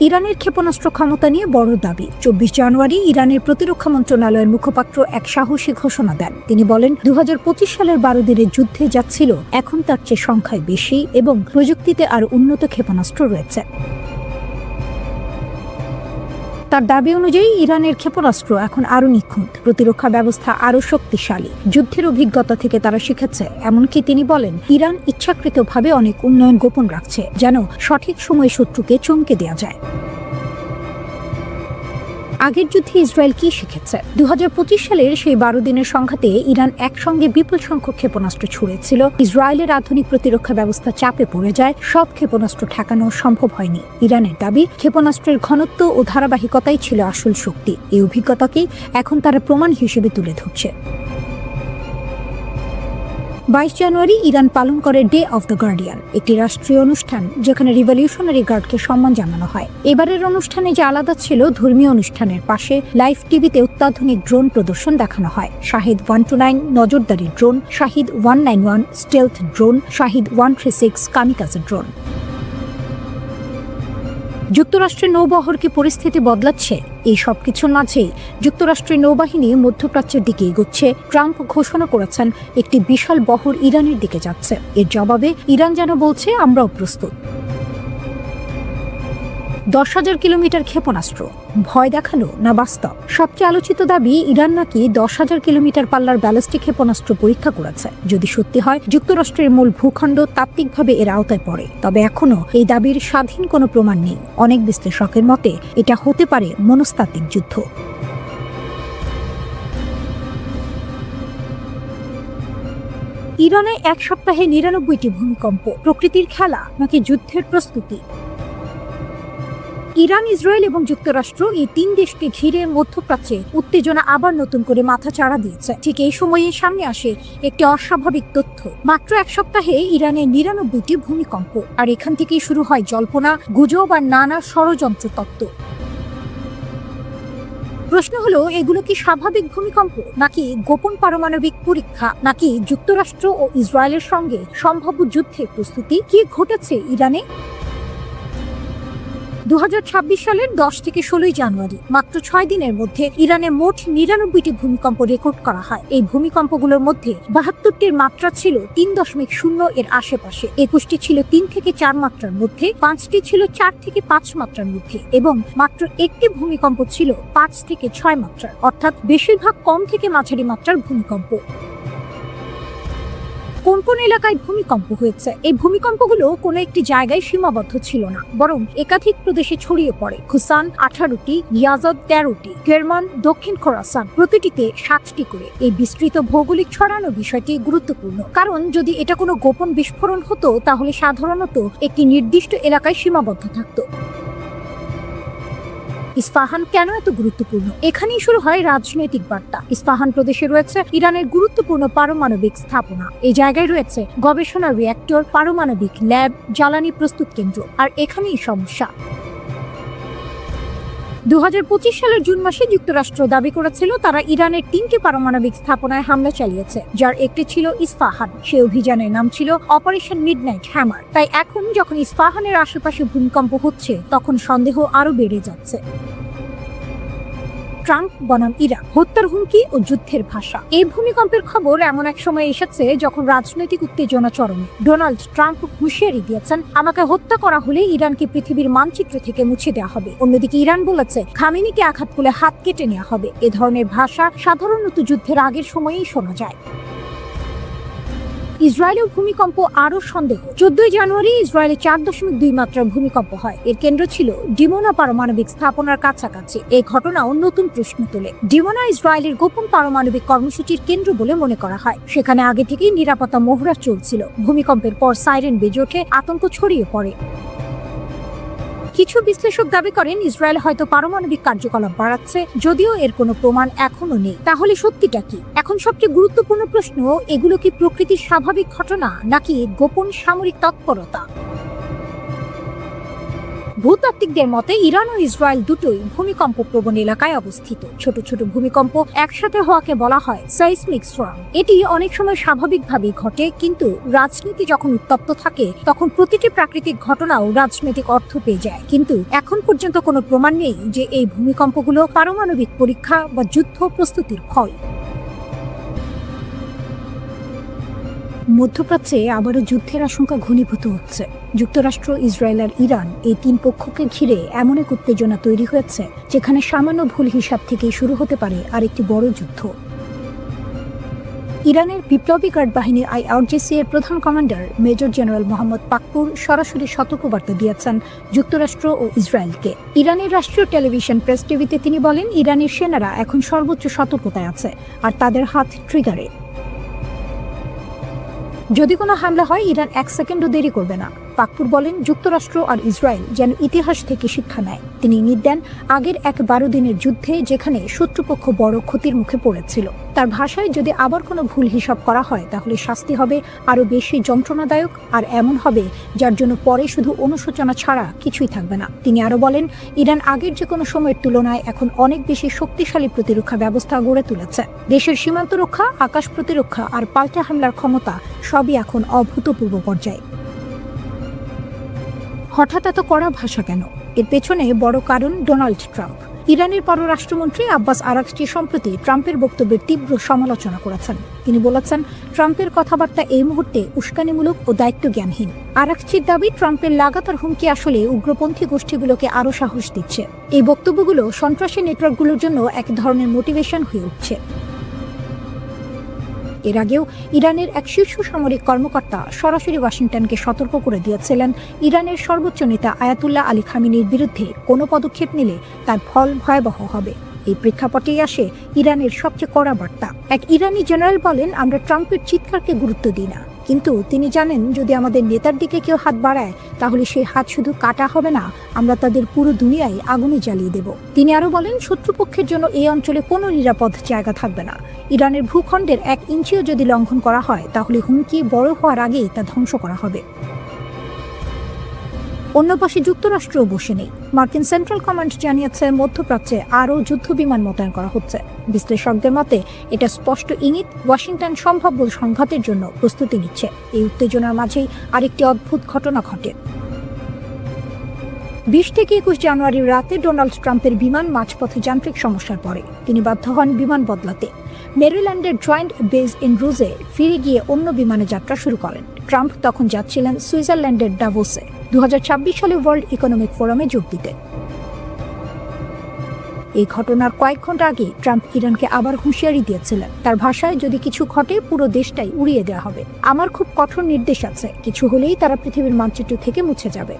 [SPEAKER 1] ইরানের ক্ষেপণাস্ত্র ক্ষমতা নিয়ে বড় দাবি। 24 জানুয়ারি ইরানের প্রতিরক্ষা মন্ত্রণালয়ের মুখপাত্র এক সাহসী ঘোষণা দেন। তিনি বলেন 2025 সালের 12 দিনের যুদ্ধে যাচ্ছিল এখন তার চেয়ে সংখ্যায় বেশি এবং প্রযুক্তিতে আরো উন্নত ক্ষেপণাস্ত্র রয়েছে। তার দাবি অনুযায়ী ইরানের ক্ষেপণাস্ত্র এখন আরো নিখুঁত, প্রতিরক্ষা ব্যবস্থা আরো শক্তিশালী, যুদ্ধের অভিজ্ঞতা থেকে তারা শিখেছে। এমনকি তিনি বলেন ইরান ইচ্ছাকৃতভাবে অনেক উন্নয়ন গোপন রাখছে যেন সঠিক সময়ে শত্রুকে চমকে দেওয়া যায়। আগের যুদ্ধে ইসরায়েল কি শিখেছে? 2025 সালের সেই 12 দিনের সংঘাতে ইরান একসঙ্গে বিপুল সংখ্যক ক্ষেপণাস্ত্র ছুড়েছিল। ইসরায়েলের আধুনিক প্রতিরক্ষা ব্যবস্থা চাপে পড়ে যায়, সব ক্ষেপণাস্ত্র ঠেকানো সম্ভব হয়নি। ইরানের দাবি ক্ষেপণাস্ত্রের ঘনত্ব ও ধারাবাহিকতাই ছিল আসল শক্তি। এই অভিজ্ঞতাকেই এখন তারা প্রমাণ হিসেবে তুলে ধরছে। 22 জানুয়ারি ইরান পালন করে ডে অফ দ্য গার্ডিয়ান, একটি রাষ্ট্রীয় অনুষ্ঠান যেখানে রিভলিউশনারি গার্ডকে সম্মান জানানো হয়। এবারের অনুষ্ঠানে যে আলাদা ছিল, ধর্মীয় অনুষ্ঠানের পাশে লাইভ টিভিতে অত্যাধুনিক ড্রোন প্রদর্শন দেখানো হয়। শাহিদ 129 নজরদারি drone, Shahid 191 stealth drone, Shahid 136 kamikaze drone. যুক্তরাষ্ট্রের নৌবহর কি পরিস্থিতি বদলাচ্ছে? এই সবকিছুর মাঝেই যুক্তরাষ্ট্রের নৌবাহিনী মধ্যপ্রাচ্যের দিকে এগোচ্ছে। ট্রাম্প ঘোষণা করেছেন একটি বিশাল বহর ইরানের দিকে যাচ্ছে। এর জবাবে ইরান যেন বলছে আমরাও প্রস্তুত। 10,000 কিলোমিটার ক্ষেপণাস্ত্র, ভয় দেখানো না বাস্তব? সবচেয়ে আলোচিত দাবি ইরান নাকি 10,000 কিলোমিটার পাল্লার ব্যালিস্টিক ক্ষেপণাস্ত্র পরীক্ষা করেছে। যদি সত্যি হয় যুক্তরাষ্ট্রের মূল ভূখণ্ড তাত্ত্বিকভাবে এর আওতায় পড়ে, তবে এখনো এই দাবির স্বাধীন কোনো প্রমাণ নেই। অনেক বিশ্লেষকের মতে এটা হতে পারে মনস্তাত্ত্বিক যুদ্ধ। ইরানে এক সপ্তাহে 99টি ভূমিকম্প, প্রকৃতির খেলা নাকি যুদ্ধের প্রস্তুতি? ইরান, ইসরায়েল এবং যুক্তরাষ্ট্র এই তিন দেশকে ঘিরে মধ্যপ্রাচ্যে উত্তেজনা আবার নতুন করে মাথাচাড়া দিয়েছে। ঠিক এই সময়ে সামনে আসে একটি অস্বাভাবিক তথ্য। মাত্র এক সপ্তাহে ইরানে 99টি ভূমিকম্প, আর এখান থেকেই শুরু হয় জল্পনা, গুজব আর নানা ষড়যন্ত্র তত্ত্ব। প্রশ্ন হলো, এগুলো কি স্বাভাবিক ভূমিকম্প নাকি গোপন পারমাণবিক পরীক্ষা, নাকি যুক্তরাষ্ট্র ও ইসরায়েলের সঙ্গে সম্ভাব্য যুদ্ধের প্রস্তুতি? কি ঘটেছে ইরানে? 2026 সালের 10 থেকে 16 জানুয়ারি মাত্র 6 দিনের মধ্যে ইরানে মোট 99টি ভূমিকম্প রেকর্ড করা হয়। এই ভূমিকম্পগুলোর মধ্যে 72টির মাত্রা ছিল 3.0 এর আশেপাশে, 21টি ছিল 3 থেকে 4 মাত্রার মধ্যে, 5টি ছিল 4 থেকে 5 মাত্রার মধ্যে এবং মাত্র একটি ভূমিকম্প ছিল 5 থেকে 6 মাত্রার, অর্থাৎ বেশিরভাগ কম থেকে মাঝারি মাত্রার ভূমিকম্প। কোন কোন এলাকায় ভূমিকম্প হয়েছে? এই ভূমিকম্পগুলো কোনো একটি জায়গায় সীমাবদ্ধ ছিল না, বরং একাধিক প্রদেশে ছড়িয়ে পড়ে। খুসান 18টি, ইয়াজদ 13টি, কেরমান, দক্ষিণ খোরাসান প্রতিটিতে 7টি করে। এই বিস্তৃত ভৌগোলিক ছড়ানো বিষয়টি গুরুত্বপূর্ণ, কারণ যদি এটা কোনো গোপন বিস্ফোরণ হতো তাহলে সাধারণত একটি নির্দিষ্ট এলাকায় সীমাবদ্ধ থাকতো। ইস্পাহান কেন এত গুরুত্বপূর্ণ? এখানেই শুরু হয় রাজনৈতিক বার্তা। ইস্পাহান প্রদেশে রয়েছে ইরানের গুরুত্বপূর্ণ পারমাণবিক স্থাপনা। এই জায়গায় রয়েছে গবেষণা রিঅ্যাক্টর, পারমাণবিক ল্যাব, জ্বালানি প্রস্তুত কেন্দ্র, আর এখানেই সমস্যা। 2025 সালের জুন মাসে যুক্তরাষ্ট্র দাবি করেছিল তারা ইরানের 3টি পারমাণবিক স্থাপনায় হামলা চালিয়েছে, যার একটি ছিল ইস্পাহান। সেই অভিযানের নাম ছিল অপারেশন মিডনাইট হ্যামার। তাই এখন যখন ইস্পাহানের আশেপাশে ভূমিকম্প হচ্ছে তখন সন্দেহ আরো বেড়ে যাচ্ছে। ট্রাম্প বনাম ইরান, হত্যার হুমকি ও যুদ্ধের ভাষা। এই ভূমিকম্পের খবর এমন এক সময় এসেছে যখন রাজনৈতিক উত্তেজনা চরমে। ডোনাল্ড ট্রাম্প হুঁশিয়ারি দিয়েছেন, আমাকে হত্যা করা হলে ইরানকে পৃথিবীর মানচিত্র থেকে মুছে দেওয়া হবে। অন্যদিকে ইরান বলেছে খামেনিকে আঘাত করলে হাত কেটে নেওয়া হবে। এ ধরনের ভাষা সাধারণত যুদ্ধের আগের সময়েই শোনা যায়। ইসরায়েলের ভূমিকম্প আরো সন্দেহ। 14 জানুয়ারি ইসরায়েলে 4.2 মাত্রার ভূমিকম্প হয়। এর কেন্দ্র ছিল ডিমোনা পারমাণবিক স্থাপনার কাছাকাছি। এই ঘটনাও নতুন প্রশ্ন তোলে। ডিমোনা ইসরায়েলের গোপন পারমাণবিক কর্মসূচির কেন্দ্র বলে মনে করা হয়। সেখানে আগে থেকেই নিরাপত্তা মহড়া চলছিল। ভূমিকম্পের পর সাইরেন বেজে ওঠে, আতঙ্ক ছড়িয়ে পড়ে। কিছু বিশ্লেষক দাবি করেন ইসরায়েল হয়তো পারমাণবিক কার্যকলাপ বাড়াচ্ছে, যদিও এর কোনো প্রমাণ এখনো নেই। তাহলে সত্যিটা কি? এখন সবচেয়ে গুরুত্বপূর্ণ প্রশ্ন, এগুলো কি প্রকৃতির স্বাভাবিক ঘটনা নাকি গোপন সামরিক তৎপরতা? ভূতাত্ত্বিকদের মতে ইরান ও ইসরায়েল দুটোই ভূমিকম্প প্রবণ এলাকায় অবস্থিত। ছোট ছোট ভূমিকম্প একসাথে হওয়াকে বলা হয় সাইসমিক স্টর্ম। এটি অনেক সময় স্বাভাবিকভাবেই ঘটে, কিন্তু রাজনীতি যখন উত্তপ্ত থাকে তখন প্রতিটি প্রাকৃতিক ঘটনাও রাজনৈতিক অর্থ পেয়ে যায়। কিন্তু এখন পর্যন্ত কোনো প্রমাণ নেই যে এই ভূমিকম্পগুলো পারমাণবিক পরীক্ষা বা যুদ্ধ প্রস্তুতির ফল। মধ্যপ্রাচ্যে আবারও যুদ্ধের আশঙ্কা ঘনীভূত হচ্ছে। যুক্তরাষ্ট্র, ইসরায়েল আর ইরান এই তিন পক্ষকে ঘিরে এমন এক উত্তেজনা তৈরি হয়েছে যেখানে সামান্য ভুল হিসাব থেকেই শুরু হতে পারে আরেকটি বড় যুদ্ধ। ইরানের বিপ্লবী গার্ড বাহিনী IRGC এর প্রধান commander major general Mohammad Pakpour সরাসরি সতর্কবার্তা দিয়েছেন যুক্তরাষ্ট্র ও ইসরায়েলকে। ইরানের রাষ্ট্রীয় টেলিভিশন প্রেস টিভিতে তিনি বলেন, ইরানের সেনারা এখন সর্বোচ্চ সতর্কতায় আছে আর তাদের হাত ট্রিগারে। যদি কোনো হামলা হয় ইরান 1 সেকেন্ডও দেরি করবে না। পাকপুর বলেন, যুক্তরাষ্ট্র আর ইসরায়েল যেন ইতিহাস থেকে শিক্ষা নেয়। তিনি ইঙ্গিত দেন আগের 12 দিনের যুদ্ধে যেখানে শত্রুপক্ষ বড় ক্ষতির মুখে পড়েছিল। তার ভাষায়, যদি আবার কোনো ভুল হিসাব করা হয় তাহলে শাস্তি হবে আরও বেশি যন্ত্রণাদায়ক, আর এমন হবে যার জন্য পরে শুধু অনুশোচনা ছাড়া কিছুই থাকবে না। তিনি আরও বলেন, ইরান আগের যে কোনো সময়ের তুলনায় এখন অনেক বেশি শক্তিশালী প্রতিরক্ষা ব্যবস্থা গড়ে তুলেছে। দেশের সীমান্ত রক্ষা, আকাশ প্রতিরক্ষা আর পাল্টা হামলার ক্ষমতা সবই এখন অভূতপূর্ব পর্যায়ে। হঠাৎ এত কড়া ভাষা কেন? এর পেছনে বড় কারণ ডোনাল্ড ট্রাম্প। ইরানের পররাষ্ট্রমন্ত্রী আব্বাস আরাগচি সম্প্রতি ট্রাম্পের বক্তব্যের তীব্র সমালোচনা করেছেন। তিনি বলেছেন, ট্রাম্পের কথাবার্তা এই মুহূর্তে উস্কানিমূলক ও দায়িত্বজ্ঞানহীন। আরাগচির দাবি, ট্রাম্পের লাগাতার হুমকি আসলে উগ্রপন্থী গোষ্ঠীগুলোকে আরও সাহস দিচ্ছে। এই বক্তব্যগুলো সন্ত্রাসী নেটওয়ার্কগুলোর জন্য এক ধরনের মোটিভেশন হয়ে উঠছে। এর আগেও ইরানের এক শীর্ষ সামরিক কর্মকর্তা সরাসরি ওয়াশিংটনকে সতর্ক করে দিয়েছিলেন, ইরানের সর্বোচ্চ নেতা আয়াতুল্লাহ আলী খামেনির বিরুদ্ধে কোনো পদক্ষেপ নিলে তার ফল ভয়াবহ হবে। এই প্রেক্ষাপটেই আসে ইরানের সবচেয়ে কড়া বার্তা। এক ইরানি জেনারেল বলেন, আমরা ট্রাম্পের চিৎকারকে গুরুত্ব দিই না, কিন্তু তিনি জানেন যদি আমাদের নেতার দিকে কেউ হাত বাড়ায় তাহলে সেই হাত শুধু কাটা হবে না, আমরা তাদের পুরো দুনিয়ায় আগুনে জ্বালিয়ে দেব। তিনি আরও বলেন, শত্রুপক্ষের জন্য এই অঞ্চলে কোনো নিরাপদ জায়গা থাকবে না। ইরানের ভূখণ্ডের 1 ইঞ্চিও যদি লঙ্ঘন করা হয় তাহলে হুমকি বড় হওয়ার আগেই তা ধ্বংস করা হবে। অন্য পাশে যুক্তরাষ্ট্রও বসে নেই। মার্কিন সেন্ট্রাল কমান্ড জানিয়েছে মধ্যপ্রাচ্যে আরও যুদ্ধ বিমান মোতায়েন করা হচ্ছে। বিশ্লেষকদের মতে এটা স্পষ্ট ইঙ্গিত ওয়াশিংটন সম্ভাব্য সংঘাতের জন্য প্রস্তুতি নিচ্ছে। এই উত্তেজনার মাঝেই আরেকটি অদ্ভুত ঘটনা ঘটে। 20 থেকে 21 জানুয়ারির রাতে ডোনাল্ড ট্রাম্পের বিমান মাঝপথে যান্ত্রিক সমস্যার পরে তিনি বাধ্য হন বিমান বদলাতে। মেরিল্যান্ডের জয়েন্ট বেস ইন রুজে ফিরে গিয়ে অন্য বিমানে যাত্রা শুরু করেন। ট্রাম্প তখন যাচ্ছিলেন সুইজারল্যান্ডের ডাভোসে 2026 সালে ওয়ার্ল্ড ইকোনমিক ফোরামে যোগ দিতে। এই ঘটনার কয়েক ঘন্টা আগে ট্রাম্প ইরানকে আবার হুঁশিয়ারি দিয়েছিলেন। তার ভাষায়, যদি কিছু ঘটে পুরো দেশটাই উড়িয়ে দেওয়া হবে। আমার খুব কঠোর নির্দেশ আছে, কিছু হলেই তারা পৃথিবীর মানচিত্র থেকে মুছে যাবে।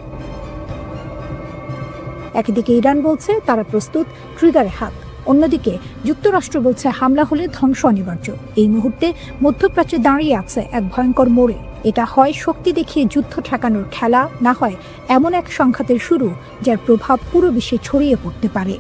[SPEAKER 1] একদিকে ইরান বলছে তারা প্রস্তুত, ট্রিগারে হাত। অন্যদিকে যুক্তরাষ্ট্র বলছে হামলা হলে ধ্বংস অনিবার্য। এই মুহূর্তে মধ্যপ্রাচ্যে দাঁড়িয়ে আছে এক ভয়ঙ্কর মোড়ে। এটা হয় শক্তি দেখিয়ে যুদ্ধ ঠেকানোর খেলা, না হয় এমন এক সংঘাতের শুরু যার প্রভাব পুরো বিশ্বে ছড়িয়ে পড়তে পারে।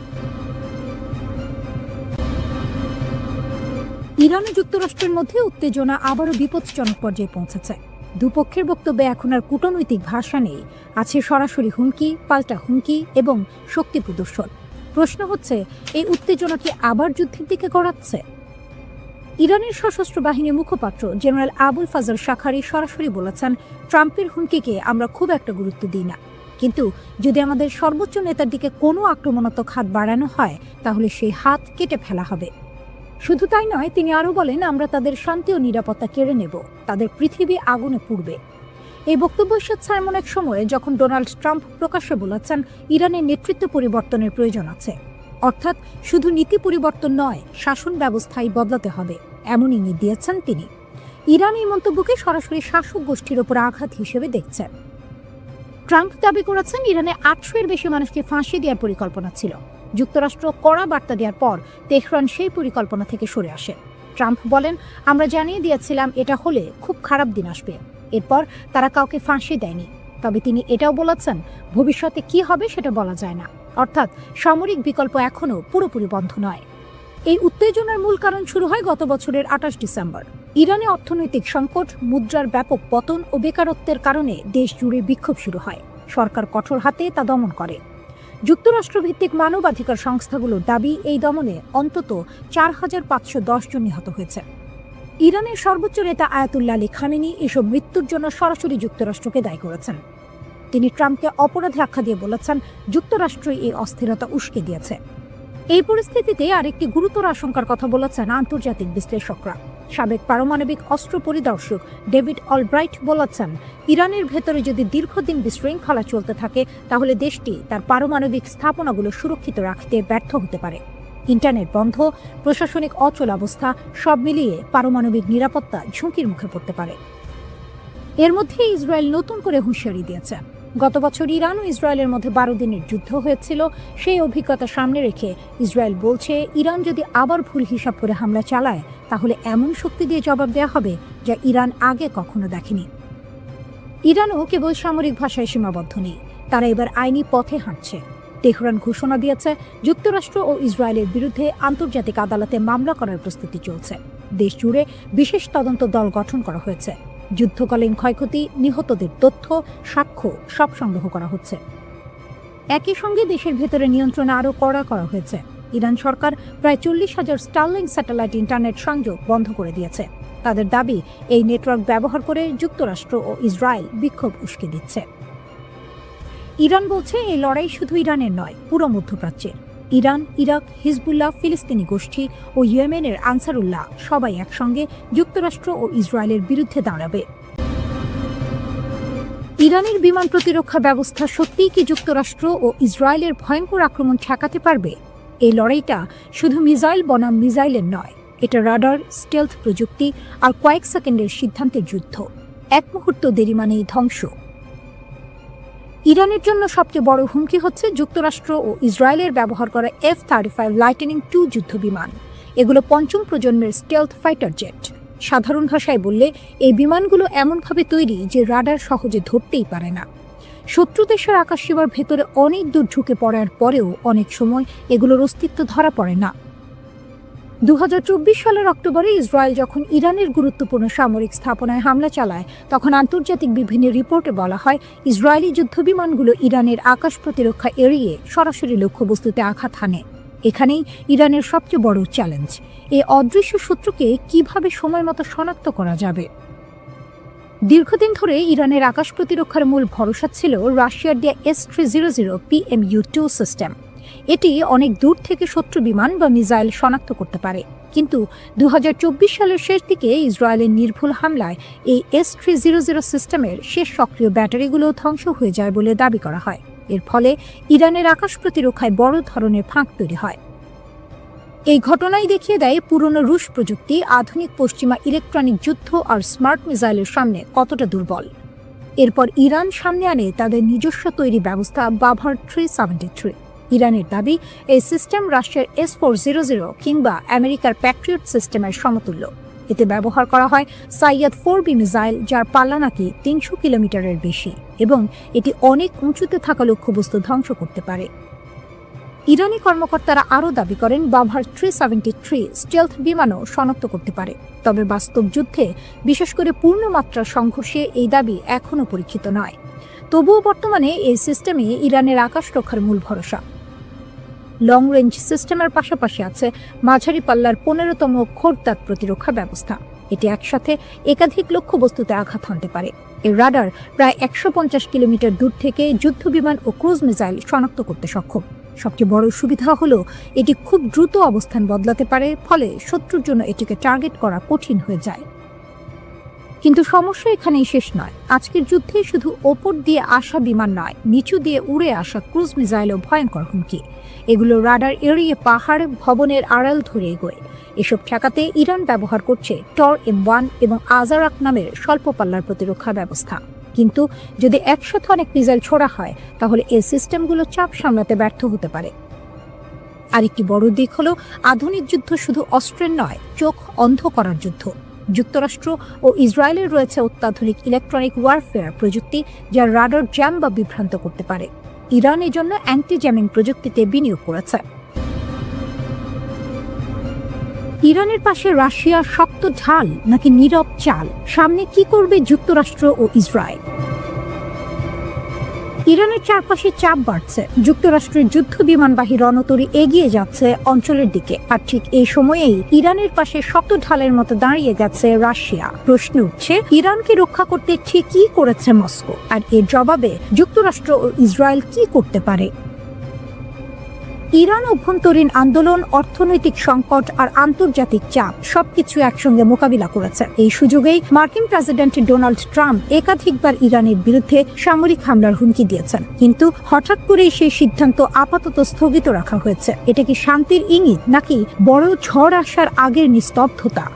[SPEAKER 1] ইরান ও যুক্তরাষ্ট্রের মধ্যে উত্তেজনা আবারও বিপজ্জনক পর্যায়ে পৌঁছেছে। দুপক্ষের বক্তব্যে এখন আর কূটনৈতিক ভাষা নেই, আছে সরাসরি হুমকি, পাল্টা হুমকি এবং শক্তি প্রদর্শন। প্রশ্ন হচ্ছে, এই উত্তেজনা কি আবার যুদ্ধের দিকে গড়াচ্ছে? ইরানের সশস্ত্র বাহিনীর মুখপাত্র জেনারেল আবুল ফাজল শাখারি সরাসরি বলেছেন, ট্রাম্পের হুমকিকে আমরা খুব একটা গুরুত্ব দিই না, কিন্তু যদি আমাদের সর্বোচ্চ নেতার দিকে কোনো আক্রমণাত্মক হাত বাড়ানো হয় তাহলে সেই হাত কেটে ফেলা হবে। শুধু তাই নয়, তিনি আরও বলেন, আমরা তাদের শান্তি ও নিরাপত্তা কেড়ে নেব, তাদের পৃথিবী আগুনে পুড়বে। এই বক্তব্য এসেছে এমন এক সময়ে যখন ডোনাল্ড ট্রাম্প প্রকাশ্যে বলেছেন ইরানের নেতৃত্ব পরিবর্তনের প্রয়োজন আছে। অর্থাৎ শুধু নীতি পরিবর্তন নয়, শাসন ব্যবস্থাই বদলাতে হবে, এমন ইঙ্গিত দিয়েছেন তিনি। ইরান এই মন্তব্যকে সরাসরি শাসক গোষ্ঠীর ওপর আঘাত হিসেবে দেখছেন। ট্রাম্প দাবি করেছেন ইরানে 800-এর বেশি মানুষকে ফাঁসি দেওয়ার পরিকল্পনা ছিল। যুক্তরাষ্ট্র কড়া বার্তা দেওয়ার পর তেহরান সেই পরিকল্পনা থেকে সরে আসে। ট্রাম্প বলেন, আমরা জানিয়ে দিয়েছিলাম এটা হলে খুব খারাপ দিন আসবে। এরপর তারা কাউকে ফাঁসি দেয়নি। তবে তিনি এটাও বলেছেন, ভবিষ্যতে কি হবে সেটা বলা যায় না। অর্থাৎ সামরিক বিকল্প এখনও পুরোপুরি বন্ধ নয়। এই উত্তেজনার মূল কারণ শুরু হয় গত বছরের 28 ডিসেম্বর। ইরানে অর্থনৈতিক সংকট, মুদ্রার ব্যাপক পতন ও বেকারত্বের কারণে দেশ জুড়ে বিক্ষোভ শুরু হয়। সরকার কঠোর হাতে তা দমন করে। যুক্তরাষ্ট্রভিত্তিক মানবাধিকার সংস্থাগুলোর দাবি, এই দমনে অন্তত 4510 জন নিহত হয়েছে। ইরানের সর্বোচ্চ নেতা আয়াতুল্লাহ আলী খামেনি এসব মৃত্যুর জন্য সরাসরি যুক্তরাষ্ট্রকে দায়ী করেছেন। তিনি ট্রাম্পকে অপরাধী আখ্যা দিয়ে বলেছেন, যুক্তরাষ্ট্রই এই অস্থিরতা উস্কে দিয়েছে। এই পরিস্থিতিতে আরেকটি গুরুতর আশঙ্কার কথা বলেছেন আন্তর্জাতিক বিশ্লেষকরা। সাবেক পারমাণবিক অস্ত্র পরিদর্শক ডেভিড অলব্রাইট বলেছেন, ইরানের ভেতরে যদি দীর্ঘদিন বিশৃঙ্খলা চলতে থাকে তাহলে দেশটি তার পারমাণবিক স্থাপনাগুলো সুরক্ষিত রাখতে ব্যর্থ হতে পারে। ইন্টারনেট বন্ধ, প্রশাসনিক অচলাবস্থা সব মিলিয়ে পারমাণবিক নিরাপত্তা ঝুঁকির মুখে পড়তে পারে। এর মধ্যে ইসরায়েল নতুন করে হুঁশিয়ারি দিয়েছে। গত বছর ইরান ও ইসরায়েলের মধ্যে 12 দিনের যুদ্ধ হয়েছিল। সেই অভিজ্ঞতা সামনে রেখে ইসরায়েল বলছে, ইরান যদি আবার ভুল হিসাব করে হামলা চালায় তাহলে এমন শক্তি দিয়ে জবাব দেওয়া হবে যা ইরান আগে কখনো দেখেনি। ইরানও কেবল সামরিক ভাষায় সীমাবদ্ধ নেই, তারা এবার আইনি পথে হাঁটছে। তেহরান ঘোষণা দিয়েছে, যুক্তরাষ্ট্র ও ইসরায়েলের বিরুদ্ধে আন্তর্জাতিক আদালতে মামলা করার প্রস্তুতি চলছে। দেশ জুড়ে বিশেষ তদন্ত দল গঠন করা হয়েছে। যুদ্ধকালীন ক্ষয়ক্ষতি, নিহতদের তথ্য, সাক্ষ্য সব সংগ্রহ করা হচ্ছে। একই সঙ্গে দেশের ভেতরে নিয়ন্ত্রণ আরও কড়া করা হয়েছে। ইরান সরকার প্রায় 40,000 স্টারলিংক স্যাটেলাইট ইন্টারনেট সংযোগ বন্ধ করে দিয়েছে। তাদের দাবি, এই নেটওয়ার্ক ব্যবহার করে যুক্তরাষ্ট্র ও ইসরায়েল বিক্ষোভ উস্কে দিচ্ছে। ইরান বলছে, এই লড়াই শুধু ইরানের নয়, পুরো মধ্যপ্রাচ্যের। ইরান, ইরাক, হিজবুল্লাহ, ফিলিস্তিনি গোষ্ঠী ও ইয়েমেনের আনসারুল্লাহ সবাই একসঙ্গে যুক্তরাষ্ট্র ও ইসরায়েলের বিরুদ্ধে দাঁড়াবে। ইরানের বিমান প্রতিরক্ষা ব্যবস্থা সত্যিই কি যুক্তরাষ্ট্র ও ইসরায়েলের ভয়ঙ্কর আক্রমণ ঠেকাতে পারবে? এই লড়াইটা শুধু মিসাইল বনাম মিসাইলের নয়, এটা রাডার, স্টেলথ প্রযুক্তি আর কয়েক সেকেন্ডের সিদ্ধান্তের যুদ্ধ। এক মুহূর্ত দেরি মানেই ধ্বংস। ইরানের জন্য সবচেয়ে বড় হুমকি হচ্ছে যুক্তরাষ্ট্র ও ইসরায়েলের ব্যবহার করা F-35 লাইটেনিং II যুদ্ধ বিমান। এগুলো পঞ্চম প্রজন্মের স্টেলথ ফাইটার জেট। সাধারণ ভাষায় বললে, এই বিমানগুলো এমনভাবে তৈরি যে রাডার সহজে ধরতেই পারে না। শত্রু দেশের আকাশসীমার ভেতরে অনেক দূর ঢুকে পড়ার পরেও অনেক সময় এগুলোর অস্তিত্ব ধরা পড়ে না। 2024 সালের অক্টোবরে ইসরায়েল যখন ইরানের গুরুত্বপূর্ণ সামরিক স্থাপনায় হামলা চালায়, তখন আন্তর্জাতিক বিভিন্ন রিপোর্টে বলা হয়, ইসরায়েলি যুদ্ধবিমানগুলো ইরানের আকাশ প্রতিরক্ষা এড়িয়ে সরাসরি লক্ষ্যবস্তুতে আঘাত হানে। এখানেই ইরানের সবচেয়ে বড় চ্যালেঞ্জ, এই অদৃশ্য শত্রুকে কিভাবে সময়মতো শনাক্ত করা যাবে। দীর্ঘদিন ধরে ইরানের আকাশ প্রতিরক্ষার মূল ভরসা ছিল রাশিয়ার দেয়া S-300 PMU-2 সিস্টেম। এটি অনেক দূর থেকে শত্রু বিমান বা মিসাইল শনাক্ত করতে পারে। কিন্তু 2024 সালের শেষ দিকে ইসরায়েলের নির্ভুল হামলায় এই S-300 সিস্টেমের শেষ সক্রিয় ব্যাটারিগুলো ধ্বংস হয়ে যায় বলে দাবি করা হয়। এর ফলে ইরানের আকাশ প্রতিরক্ষায় বড় ধরনের ফাঁক তৈরি হয়। এই ঘটনাই দেখিয়ে দেয় পুরনো রুশ প্রযুক্তি আধুনিক পশ্চিমা ইলেকট্রনিক যুদ্ধ আর স্মার্ট মিসাইলের সামনে কতটা দুর্বল। এরপর ইরান সামনে আনে তাদের নিজস্ব তৈরি ব্যবস্থা বাভার 373। ইরানের দাবি, এই সিস্টেম রাশিয়ার S-400 কিংবা আমেরিকার প্যাট্রিয়ট সিস্টেমের সমতুল্য। এতে ব্যবহার করা হয় সাইয়াদ 4B মিসাইল, যার পাল্লা নাকি 300 কিলোমিটারের বেশি, এবং এটি অনেক উঁচুতে থাকা লক্ষ্যবস্তু ধ্বংস করতে পারে। ইরানি কর্মকর্তারা আরও দাবি করেন, বাভার 373 স্টেলথ বিমানও শনাক্ত করতে পারে। তবে বাস্তব যুদ্ধে, বিশেষ করে পূর্ণমাত্রার সংঘর্ষে এই দাবি এখনও পরীক্ষিত নয়। তবুও বর্তমানে এই সিস্টেমে ইরানের আকাশ রক্ষার মূল ভরসা। লং রেঞ্জ সিস্টেমের পাশাপাশি আছে মাঝারি পাল্লার 15তম খোরদাত প্রতিরক্ষা ব্যবস্থা। এটি একসাথে একাধিক লক্ষ্যবস্তুতে আঘাত হানতে পারে। এর রাডার প্রায় 150 কিলোমিটার দূর থেকে যুদ্ধবিমান ও ক্রুজ মিসাইল শনাক্ত করতে সক্ষম। সবচেয়ে বড় সুবিধা হলো, এটি খুব দ্রুত অবস্থান বদলাতে পারে, ফলে শত্রুর জন্য এটিকে টার্গেট করা কঠিন হয়ে যায়। কিন্তু সমস্যা এখানেই শেষ নয়। আজকের যুদ্ধে শুধু ওপর দিয়ে আসা বিমান নয়, নিচু দিয়ে উড়ে আসা ক্রুজ মিসাইলও ভয়ঙ্কর হুমকি। এগুলো রাডার এড়িয়ে পাহাড়, ভবনের আড়াল ধরে এগোয়। এসব ঠেকাতে ইরান ব্যবহার করছে টর M1 এবং আজারাক নামের স্বল্প পাল্লার প্রতিরক্ষা ব্যবস্থা। কিন্তু যদি একসাথে অনেক মিসাইল ছোড়া হয়, তাহলে এই সিস্টেমগুলো চাপ সামলাতে ব্যর্থ হতে পারে। আরেকটি বড় দিক হলো, আধুনিক যুদ্ধ শুধু অস্ত্রের নয়, চোখ অন্ধ করার যুদ্ধ। যুক্তরাষ্ট্র ও ইসরায়েলের রয়েছে অত্যাধুনিক ইলেকট্রনিক ওয়ারফেয়ার প্রযুক্তি, যা রাডার জ্যাম বা বিভ্রান্ত করতে পারে। ইরান এর জন্য অ্যান্টি জ্যামিং প্রযুক্তিতে বিনিয়োগ করেছে। ইরানের পাশে রাশিয়া শক্ত ঢাল নাকি নীরব চাল? সামনে কি করবে যুক্তরাষ্ট্র ও ইসরায়েল? ইরানের চারপাশে চাপ বাড়ছে। যুক্তরাষ্ট্রের যুদ্ধ বিমানবাহী রণতরী এগিয়ে যাচ্ছে অঞ্চলের দিকে, আর ঠিক এই সময়েই ইরানের পাশে শক্ত ঢালের মতো দাঁড়িয়ে গেছে রাশিয়া। প্রশ্ন উঠছে, ইরানকে রক্ষা করতে ঠিক কি করেছে মস্কো, আর এর জবাবে যুক্তরাষ্ট্র ও ইসরায়েল কি করতে পারে? ইরান অভ্যন্তরীণ আন্দোলন, অর্থনৈতিক সংকট আর আন্তর্জাতিক চাপ সবকিছু একসঙ্গে মোকাবিলা করেছে। এই সুযোগেই মার্কিন প্রেসিডেন্ট ডোনাল্ড ট্রাম্প একাধিকবার ইরানের বিরুদ্ধে সামরিক হামলার হুমকি দিয়েছেন, কিন্তু হঠাৎ করেই সেই সিদ্ধান্ত আপাতত স্থগিত রাখা হয়েছে। এটা কি শান্তির ইঙ্গিত নাকি বড় ঝড় আসার আগের নিস্তব্ধতা?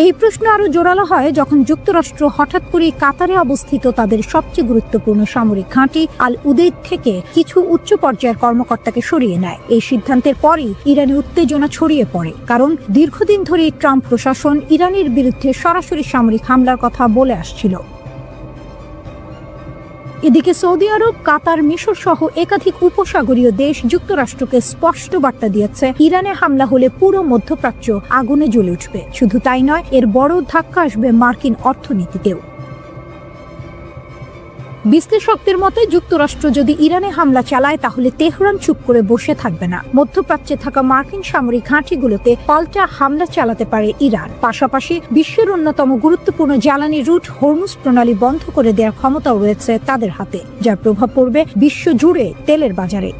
[SPEAKER 1] এই প্রশ্ন আরো জোরালো হয় যখন যুক্তরাষ্ট্র হঠাৎ করে কাতারে অবস্থিত তাদের সবচেয়ে গুরুত্বপূর্ণ সামরিক ঘাঁটি আল উদেইদ থেকে কিছু উচ্চ পর্যায়ের কর্মকর্তাকে সরিয়ে নেয়। এই সিদ্ধান্তের পরই ইরানে উত্তেজনা ছড়িয়ে পড়ে, কারণ দীর্ঘদিন ধরে ট্রাম্প প্রশাসন ইরানের বিরুদ্ধে সরাসরি সামরিক হামলার কথা বলে আসছিল। এদিকে সৌদি আরব, কাতার, মিশর সহ একাধিক উপসাগরীয় দেশ যুক্তরাষ্ট্রকে স্পষ্ট বার্তা দিয়েছে, ইরানে হামলা হলে পুরো মধ্যপ্রাচ্য আগুনে জ্বলে উঠবে। শুধু তাই নয়, এর বড় ধাক্কা আসবে মার্কিন অর্থনীতিতেও। বিশ্লেষকদের মতে যুক্তরাষ্ট্র যদি ইরানে হামলা চালায় তাহলে তেহরান চুপ করে বসে থাকবে না। মধ্যপ্রাচ্যে থাকা মার্কিন সামরিক ঘাঁটিগুলোতে পাল্টা হামলা চালাতে পারে ইরান। পাশাপাশি বিশ্বের অন্যতম গুরুত্বপূর্ণ জ্বালানি রুট হরমুজ প্রণালী বন্ধ করে দেওয়ার ক্ষমতাও রয়েছে তাদের হাতে, যার প্রভাব পড়বে বিশ্ব জুড়ে তেলের বাজারে।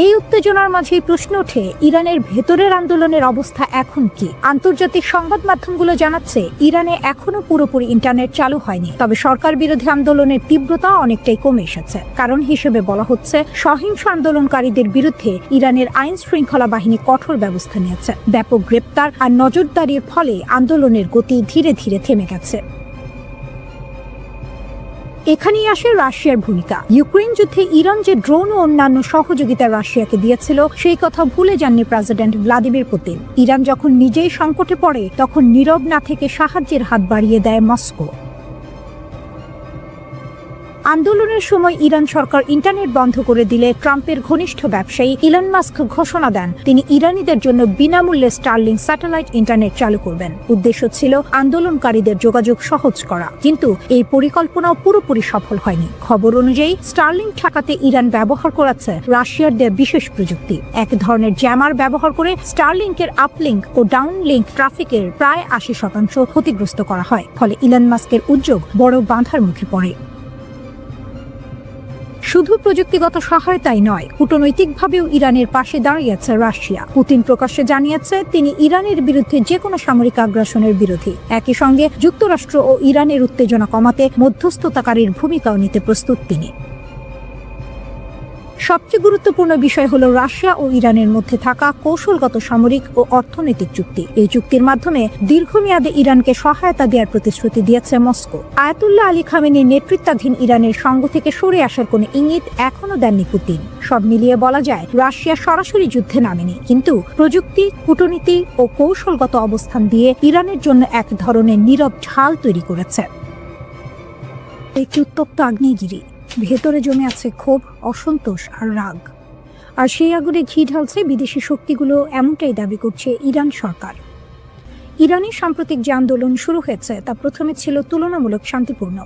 [SPEAKER 1] এই উত্তেজনার মাঝে প্রশ্ন ওঠে, ইরানের ভেতরের আন্দোলনের অবস্থা এখন কি? আন্তর্জাতিক সংবাদ মাধ্যমগুলো জানাচ্ছে ইরানে এখনো পুরোপুরি ইন্টারনেট চালু হয়নি, তবে সরকার বিরোধী আন্দোলনের তীব্রতা অনেকটাই কমে এসেছে। কারণ হিসেবে বলা হচ্ছে, সহিংস আন্দোলনকারীদের বিরুদ্ধে ইরানের আইন শৃঙ্খলা বাহিনী কঠোর ব্যবস্থা নিয়েছে। ব্যাপক গ্রেপ্তার আর নজরদারির ফলে আন্দোলনের গতি ধীরে ধীরে থেমে গেছে। এখানেই আসে রাশিয়ার ভূমিকা। ইউক্রেন যুদ্ধে ইরান যে ড্রোন ও অন্যান্য সহযোগিতা রাশিয়াকে দিয়েছিল, সেই কথা ভুলে যাননি প্রেসিডেন্ট ভ্লাদিমির পুতিন। ইরান যখন নিজেই সংকটে পড়ে, তখন নীরব না থেকে সাহায্যের হাত বাড়িয়ে দেয় মস্কো। আন্দোলনের সময় ইরান সরকার ইন্টারনেট বন্ধ করে দিলে ট্রাম্পের ঘনিষ্ঠ ব্যবসায়ী ইলন মাস্ক ঘোষণা দেন তিনি ইরানিদের জন্য বিনামূল্যে স্টারলিংক স্যাটেলাইট ইন্টারনেট চালু করবেন। উদ্দেশ্য ছিল আন্দোলনকারীদের যোগাযোগ সহজ করা, কিন্তু এই পরিকল্পনাও পুরোপুরি সফল হয়নি। খবর অনুযায়ী স্টারলিংক ঠেকাতে ইরান ব্যবহার করেছে রাশিয়ার দেয়া বিশেষ প্রযুক্তি। এক ধরনের জ্যামার ব্যবহার করে স্টারলিংকের আপলিংক ও ডাউনলিংক ট্রাফিকের প্রায় ৮০% ক্ষতিগ্রস্ত করা হয়। ফলে ইলন মাস্কের উদ্যোগ বড় বাধার মুখে পড়ে। শুধু প্রযুক্তিগত সহায়তাই নয়, কূটনৈতিকভাবেও ইরানের পাশে দাঁড়িয়েছে রাশিয়া। পুতিন প্রকাশ্যে জানিয়েছে তিনি ইরানের বিরুদ্ধে যে কোনো সামরিক আগ্রাসনের বিরোধী। একই সঙ্গে যুক্তরাষ্ট্র ও ইরানের উত্তেজনা কমাতে মধ্যস্থতাকারীর ভূমিকাও নিতে প্রস্তুত তিনি। সবচেয়ে গুরুত্বপূর্ণ বিষয় হলো রাশিয়া ও ইরানের মধ্যে থাকা কৌশলগত সামরিক ও অর্থনৈতিক চুক্তি। এই চুক্তির মাধ্যমে দীর্ঘমেয়াদে ইরানকে সহায়তা দেওয়ার প্রতিশ্রুতি দিয়েছে মস্কো। আয়াতুল্লাহ আলী খামেনির নেতৃত্বাধীন ইরানের সঙ্গ থেকে সরে আসার কোনো ইঙ্গিত এখনো দেননি পুতিন। সব মিলিয়ে বলা যায়, রাশিয়া সরাসরি যুদ্ধে নামেনি, কিন্তু প্রযুক্তি, কূটনীতি ও কৌশলগত অবস্থান দিয়ে ইরানের জন্য এক ধরনের নীরব ঢাল তৈরি করেছে। একটি উত্তপ্ত আগ্নেয়গিরি, ভেতরে জমে আছে ক্ষোভ, অসন্তোষ আর রাগ। আর সেই আগুনে ঘি ঢালছে বিদেশি শক্তিগুলো, এমনটাই দাবি করছে ইরান সরকার। ইরানের সাম্প্রতিক যে আন্দোলন শুরু হয়েছে তা প্রথমে ছিল তুলনামূলক শান্তিপূর্ণ।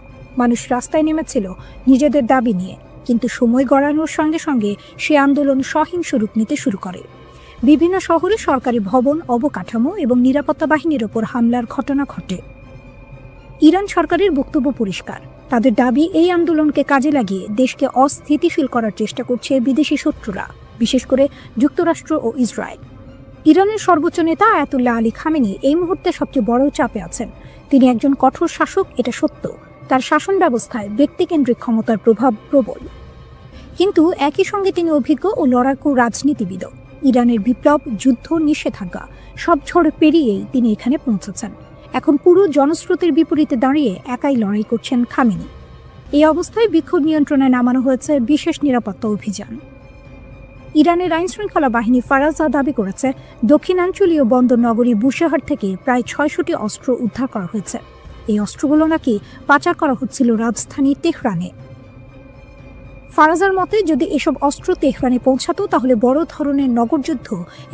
[SPEAKER 1] মানুষ রাস্তায় নেমেছিল নিজেদের দাবি নিয়ে, কিন্তু সময় গড়ানোর সঙ্গে সঙ্গে সে আন্দোলন সহিংস রূপ নিতে শুরু করে। বিভিন্ন শহরে সরকারি ভবন, অবকাঠামো এবং নিরাপত্তা বাহিনীর ওপর হামলার ঘটনা ঘটে। ইরান সরকারের বক্তব্য পরিষ্কার, তাদের দাবি এই আন্দোলনকে কাজে লাগিয়ে দেশকে অস্থিতিশীল করার চেষ্টা করছে বিদেশি শত্রুরা, বিশেষ করে যুক্তরাষ্ট্র ও ইসরায়েল। ইরানের সর্বোচ্চ নেতা আয়াতুল্লাহ আলী খামেনি এই মুহূর্তে সবচেয়ে বড় চাপে আছেন। তিনি একজন কঠোর শাসক, এটা সত্য। তার শাসন ব্যবস্থায় ব্যক্তিকেন্দ্রিক ক্ষমতার প্রভাব প্রবল, কিন্তু একই সঙ্গে তিনি অভিজ্ঞ ও লড়াকু রাজনীতিবিদও। ইরানের বিপ্লব, যুদ্ধ, নিষেধাজ্ঞা সব ঝড় পেরিয়েই তিনি এখানে পৌঁছেছেন। এখন পুরো জনস্রোতের বিপরীতে দাঁড়িয়ে একাই লড়াই করছেন খামেনি। এই অবস্থায় বিক্ষোভ নিয়ন্ত্রণে নামানো হয়েছে বিশেষ নিরাপত্তা অভিযান। ইরানের আইনশৃঙ্খলা বাহিনী ফারাজা দাবি করেছে দক্ষিণাঞ্চলীয় বন্দর নগরী বুশেহর থেকে প্রায় ৬০০টি অস্ত্র উদ্ধার করা হয়েছে। এই অস্ত্রগুলো নাকি পাচার করা হচ্ছিল রাজধানী তেহরানে। ফারাজার মতে যদি এসব অস্ত্র তেহরানে পৌঁছাতো তাহলে বড় ধরনের নগরযুদ্ধ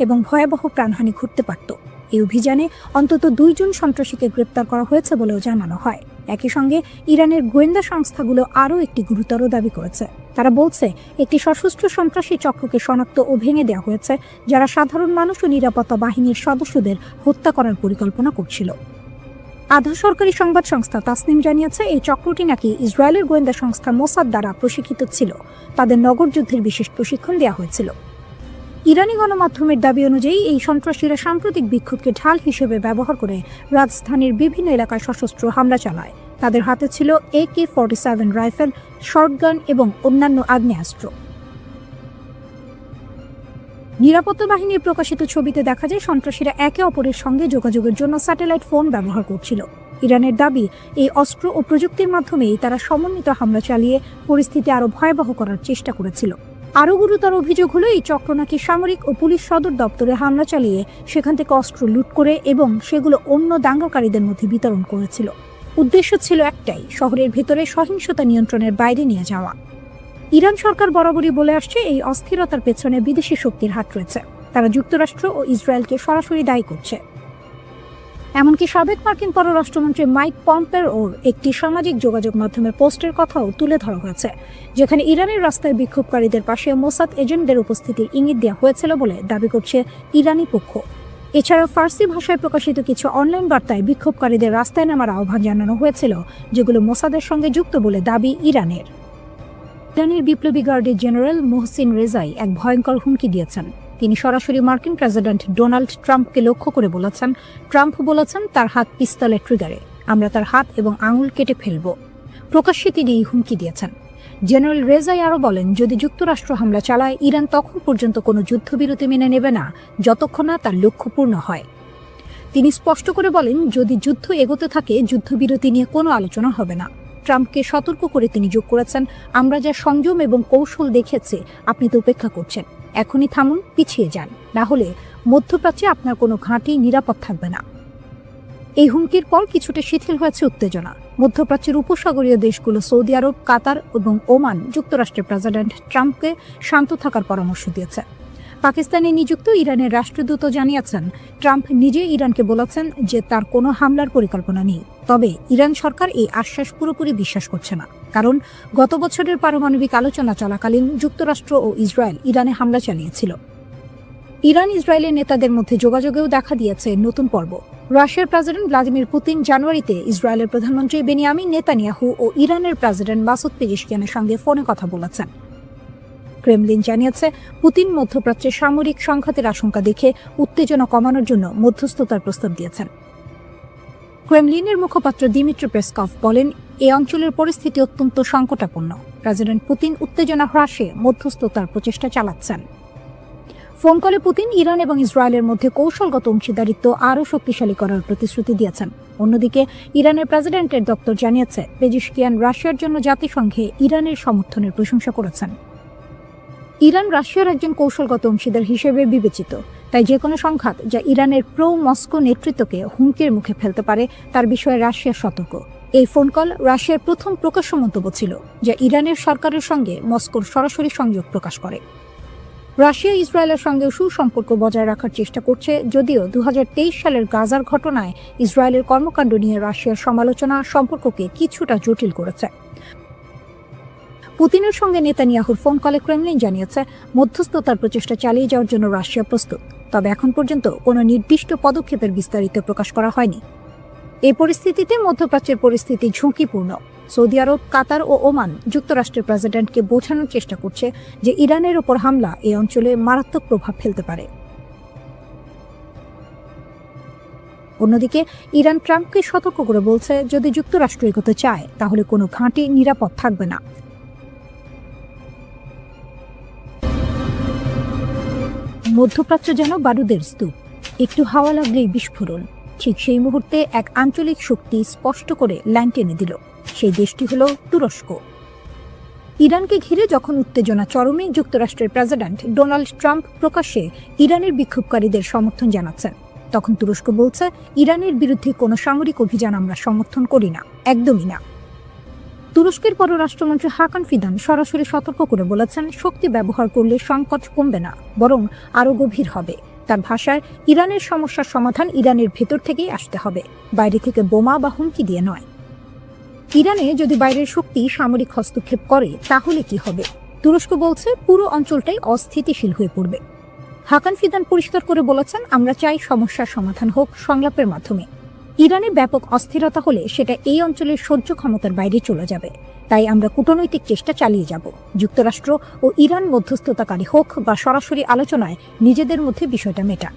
[SPEAKER 1] এবং ভয়াবহ প্রাণহানি ঘটতে পারত। এই অভিযানে অন্তত ২ জন সন্ত্রাসীকে গ্রেপ্তার করা হয়েছে বলেও জানানো হয়। একই সঙ্গে ইরানের গোয়েন্দা সংস্থাগুলো আরও একটি গুরুতর দাবি করেছে। তারা বলছে একটি সশস্ত্র সন্ত্রাসী চক্রকে শনাক্ত ও ভেঙে দেওয়া হয়েছে, যারা সাধারণ মানুষ ও নিরাপত্তা বাহিনীর সদস্যদের হত্যা করার পরিকল্পনা করছিল। আধা সরকারি সংবাদ সংস্থা তাসনিম জানিয়েছে এই চক্রটি নাকি ইসরায়েলের গোয়েন্দা সংস্থা মোসাদ দ্বারা প্রশিক্ষিত ছিল। তাদের নগরযুদ্ধের বিশেষ প্রশিক্ষণ দেওয়া হয়েছিল। ইরানি গণমাধ্যমের দাবি অনুযায়ী এই সন্ত্রাসীরা সাম্প্রতিক বিক্ষোভকে ঢাল হিসেবে ব্যবহার করে রাজধানীর বিভিন্ন এলাকায় সশস্ত্র হামলা চালায়। তাদের হাতে ছিল AK-47 রাইফেল, শর্টগান এবং অন্যান্য আগ্নেয়াস্ত্র। নিরাপত্তা বাহিনীর প্রকাশিত ছবিতে দেখা যায় সন্ত্রাসীরা একে অপরের সঙ্গে যোগাযোগের জন্য স্যাটেলাইট ফোন ব্যবহার করছিল। ইরানের দাবি এই অস্ত্র ও প্রযুক্তির মাধ্যমেই তারা সমন্বিত হামলা চালিয়ে পরিস্থিতি আরও ভয়াবহ করার চেষ্টা করেছিল। আরও গুরুতর অভিযোগ হলো এই চক্র নাকি সামরিক ও পুলিশ সদর দপ্তরে হামলা চালিয়ে সেখান থেকে অস্ত্র লুট করে এবং সেগুলো অন্য দাঙ্গাকারীদের মধ্যে বিতরণ করেছিল। উদ্দেশ্য ছিল একটাই, শহরের ভেতরে সহিংসতা নিয়ন্ত্রণের বাইরে নিয়ে যাওয়া। ইরান সরকার বরাবরই বলে আসছে এই অস্থিরতার পেছনে বিদেশি শক্তির হাত রয়েছে। তারা যুক্তরাষ্ট্র ও ইসরায়েলকে সরাসরি দায়ী করছে। এমনকি সাবেক মার্কিন পররাষ্ট্রমন্ত্রী মাইক পম্পেওর একটি সামাজিক যোগাযোগ মাধ্যমের পোস্টের কথাও তুলে ধরা হয়েছে, যেখানে ইরানের রাস্তায় বিক্ষোভকারীদের পাশে মোসাদ এজেন্টদের উপস্থিতির ইঙ্গিত দেওয়া হয়েছিল বলে দাবি করছে ইরানি পক্ষ। এছাড়াও ফার্সি ভাষায় প্রকাশিত কিছু অনলাইন বার্তায় বিক্ষোভকারীদের রাস্তায় নামার আহ্বান জানানো হয়েছিল, যেগুলো মোসাদের সঙ্গে যুক্ত বলে দাবি ইরানের। ইরানের বিপ্লবী গার্ডের জেনারেল মোহসিন রেজাই এক ভয়ঙ্কর হুমকি দিয়েছেন। তিনি সরাসরি মার্কিন প্রেসিডেন্ট ডোনাল্ড ট্রাম্পকে লক্ষ্য করে বলেছেন, ট্রাম্প বলেছেন তার হাত পিস্তলের ট্রিগারে, আমরা তার হাত এবং আঙুল কেটে ফেলব। প্রকাশ্যে তিনি এই হুমকি দিয়েছেন। জেনারেল রেজাই আরও বলেন, যদি যুক্তরাষ্ট্র হামলা চালায় ইরান তখন পর্যন্ত কোনো যুদ্ধবিরতি মেনে নেবে না যতক্ষণ না তার লক্ষ্য পূর্ণ হয়। তিনি স্পষ্ট করে বলেন, যদি যুদ্ধ এগোতে থাকে যুদ্ধবিরতি নিয়ে কোনো আলোচনা হবে না। ট্রাম্পকে সতর্ক করে তিনি যোগ করেছেন, আমরা যা সংযম এবং কৌশল দেখেছি আপনি তো উপেক্ষা করছেন, এখনই থামুন, পিছিয়ে যান, না হলে মধ্যপ্রাচ্যে আপনার কোনো ঘাঁটি নিরাপদ থাকবে না। এই হুমকির পর কিছুটা শিথিল হয়েছে উত্তেজনা। মধ্যপ্রাচ্যের উপসাগরীয় দেশগুলো সৌদি আরব, কাতার এবং ওমান যুক্তরাষ্ট্রের প্রেসিডেন্ট ট্রাম্পকে শান্ত থাকার পরামর্শ দিয়েছে। পাকিস্তানে নিযুক্ত ইরানের রাষ্ট্রদূত জানিয়েছেন, ট্রাম্প নিজে ইরানকে বলেছেন যে তার কোনো হামলার পরিকল্পনা নেই। তবে ইরান সরকার এই আশ্বাস পুরোপুরি বিশ্বাস করছে না, কারণ গত বছরের পারমাণবিক আলোচনা চলাকালীন যুক্তরাষ্ট্র ও ইসরায়েল ইরানে হামলা চালিয়েছিল। ইরান ইসরায়েলের নেতাদের মধ্যে যোগাযোগেও দেখা দিয়েছে নতুন পর্ব। রাশিয়ার প্রেসিডেন্ট ভ্লাদিমির পুতিন জানুয়ারিতে ইসরায়েলের প্রধানমন্ত্রী বেনিয়ামিন নেতানিয়াহু ও ইরানের প্রেসিডেন্ট মাসুদ পেজিশকিয়ানের সঙ্গে ফোনে কথা বলেছেন। ক্রেমলিন জানিয়েছে, পুতিন মধ্যপ্রাচ্যের সামরিক সংঘাতের আশঙ্কা দেখে উত্তেজনা কমানোর জন্য মধ্যস্থতার প্রস্তাব দিয়েছেন। ক্রেমলিনের মুখপাত্র দিমিত্রি পেসকভ বলেন, এই অঞ্চলের পরিস্থিতি অত্যন্ত সংকটাপন্ন। প্রেসিডেন্ট পুতিন উত্তেজনা হ্রাসে মধ্যস্থতার প্রচেষ্টা চালাচ্ছেন। ফোন কলে পুতিন ইরান এবং ইসরায়েলের মধ্যে কৌশলগত অংশীদারিত্ব আরও শক্তিশালী করার প্রতিশ্রুতি দিয়েছেন। অন্যদিকে ইরানের প্রেসিডেন্টের দপ্তর জানিয়েছে, পেজিশকিয়ান রাশিয়ার জন্য জাতিসংঘে ইরানের সমর্থনের প্রশংসা করেছেন। ইরান রাশিয়ার একজন কৌশলগত অংশীদার হিসেবে বিবেচিত, তাই যে কোনো সংঘাত যা ইরানের প্রো মস্কো নেতৃত্বকে হুমকির মুখে ফেলতে পারে তার বিষয়ে রাশিয়া সতর্ক। এই ফোন কল রাশিয়ার প্রথম প্রকাশ্য মন্তব্য ছিল, যা ইরানের সরকারের সঙ্গে মস্কোর সরাসরি সংযোগ প্রকাশ করে। রাশিয়া ইসরায়েলের সঙ্গে সুসম্পর্ক বজায় রাখার চেষ্টা করছে, যদিও 2023 সালের গাজার ঘটনায় ইসরায়েলের কর্মকাণ্ড নিয়ে রাশিয়ার সমালোচনা সম্পর্ককে কিছুটা জটিল করেছে। পুতিনের সঙ্গে নেতানিয়াহুর ফোন কলে ক্রেমলিন জানিয়েছে, মধ্যস্থতার প্রচেষ্টা চালিয়ে যাওয়ার জন্য রাশিয়া প্রস্তুত, তবে এখন পর্যন্ত কোনো নির্দিষ্ট পদক্ষেপের বিস্তারিত প্রকাশ করা হয়নি। এই পরিস্থিতিতে মধ্যপ্রাচ্যের পরিস্থিতি ঝুঁকিপূর্ণ। সৌদি আরব, কাতার ও ওমান যুক্তরাষ্ট্রের প্রেসিডেন্টকে বোঝানোর চেষ্টা করছে যে ইরানের ওপর হামলা এই অঞ্চলে মারাত্মক প্রভাব ফেলতে পারে। অন্যদিকে ইরান ট্রাম্পকে সতর্ক করে বলছে, যদি যুক্তরাষ্ট্র এগোতে চায় তাহলে কোনো ঘাঁটি নিরাপদ থাকবে না। মধ্যপ্রাচ্য যেন বারুদের স্তূপ, একটু হাওয়া লাগলেই বিস্ফোরণ। ঠিক সেই মুহূর্তে এক আঞ্চলিক শক্তি স্পষ্ট করে লাইন টেনে দিল। সেই দেশটি হলো তুরস্ক। ইরানকে ঘিরে যখন উত্তেজনা চরমে, যুক্তরাষ্ট্রের প্রেসিডেন্ট ডোনাল্ড ট্রাম্প প্রকাশ্যে ইরানের বিক্ষোভকারীদের সমর্থন জানাচ্ছেন, তখন তুরস্ক বলছে ইরানের বিরুদ্ধে কোনো সামরিক অভিযান আমরা সমর্থন করি না, একদমই না। তুরস্কের পররাষ্ট্রমন্ত্রী হাকান ফিদান সরাসরি সতর্ক করে বলেছেন, শক্তি ব্যবহার করলে সংকট কমবে না, বরং আরও গভীর হবে। তার ভাষায়, ইরানের সমস্যার সমাধান ইরানের ভেতর থেকেই আসতে হবে, বাইরে থেকে বোমা বা হুমকি দিয়ে নয়। ইরানে যদি বাইরের শক্তি সামরিক হস্তক্ষেপ করে তাহলে কি হবে? তুরস্ক বলছে পুরো অঞ্চলটাই অস্থিতিশীল হয়ে পড়বে। হাকান ফিদান পরিষ্কার করে বলেছেন, আমরা চাই সমস্যার সমাধান হোক সংলাপের মাধ্যমে। ইরানে ব্যাপক অস্থিরতা হলে সেটা এই অঞ্চলের সহ্য ক্ষমতার বাইরে চলে যাবে, তাই আমরা কূটনৈতিক চেষ্টা চালিয়ে যাব। যুক্তরাষ্ট্র ও ইরান মধ্যস্থতাকারী হোক বা সরাসরি আলোচনায় নিজেদের মধ্যে বিষয়টা মেটা।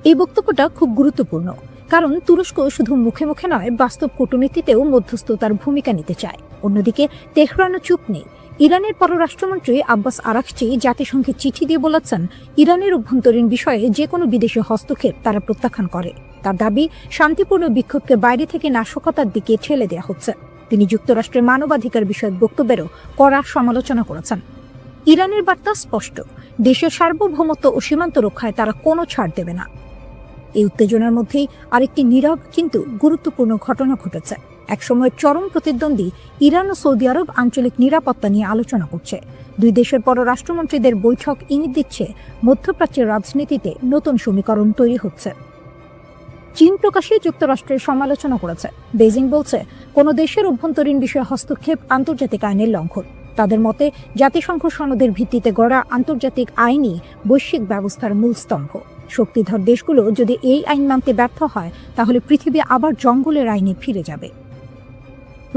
[SPEAKER 1] এই বক্তব্যটা খুব গুরুত্বপূর্ণ, কারণ তুরস্ক শুধু মুখে মুখে নয়, বাস্তব কূটনীতিতেও মধ্যস্থতার ভূমিকা নিতে চায়। অন্যদিকে তেহরানও চুপ নেই। ইরানের পররাষ্ট্রমন্ত্রী আব্বাস আরাকচি জাতিসংঘে চিঠি দিয়ে বলেছেন, ইরানের অভ্যন্তরীণ বিষয়ে যে কোনো বিদেশি হস্তক্ষেপ তারা প্রত্যাখ্যান করে। তার দাবি, শান্তিপূর্ণ বিক্ষোভকে বাইরে থেকে নাশকতার দিকে ঠেলে দেওয়া হচ্ছে। তিনি যুক্তরাষ্ট্রের মানবাধিকার বিষয়ক বক্তব্যেরও কড়া সমালোচনা করেছেন। ইরানের বার্তা স্পষ্ট, দেশের সার্বভৌমত্ব ও সীমান্ত রক্ষায় তারা কোনো ছাড় দেবে না। এই উত্তেজনার মধ্যেই আরেকটি নীরব কিন্তু গুরুত্বপূর্ণ ঘটনা ঘটেছে। একসময়ের চরম প্রতিদ্বন্দ্বী ইরান ও সৌদি আরব আঞ্চলিক নিরাপত্তা নিয়ে আলোচনা করছে। দুই দেশের পররাষ্ট্রমন্ত্রীদের বৈঠক ইঙ্গিত দিচ্ছে মধ্যপ্রাচ্যের রাজনীতিতে নতুন সমীকরণ তৈরি হচ্ছে। চীন প্রকাশ্যে যুক্তরাষ্ট্রের সমালোচনা করেছে। বেজিং বলছে, কোনো দেশের অভ্যন্তরীণ বিষয়ে হস্তক্ষেপ আন্তর্জাতিক আইনের লঙ্ঘন। তাদের মতে, জাতিসংঘ সনদের ভিত্তিতে গড়া আন্তর্জাতিক আইনই বৈশ্বিক ব্যবস্থার মূল স্তম্ভ। শক্তিধর দেশগুলো যদি এই আইন মানতে ব্যর্থ হয়, তাহলে পৃথিবী আবার জঙ্গলের আইনে ফিরে যাবে।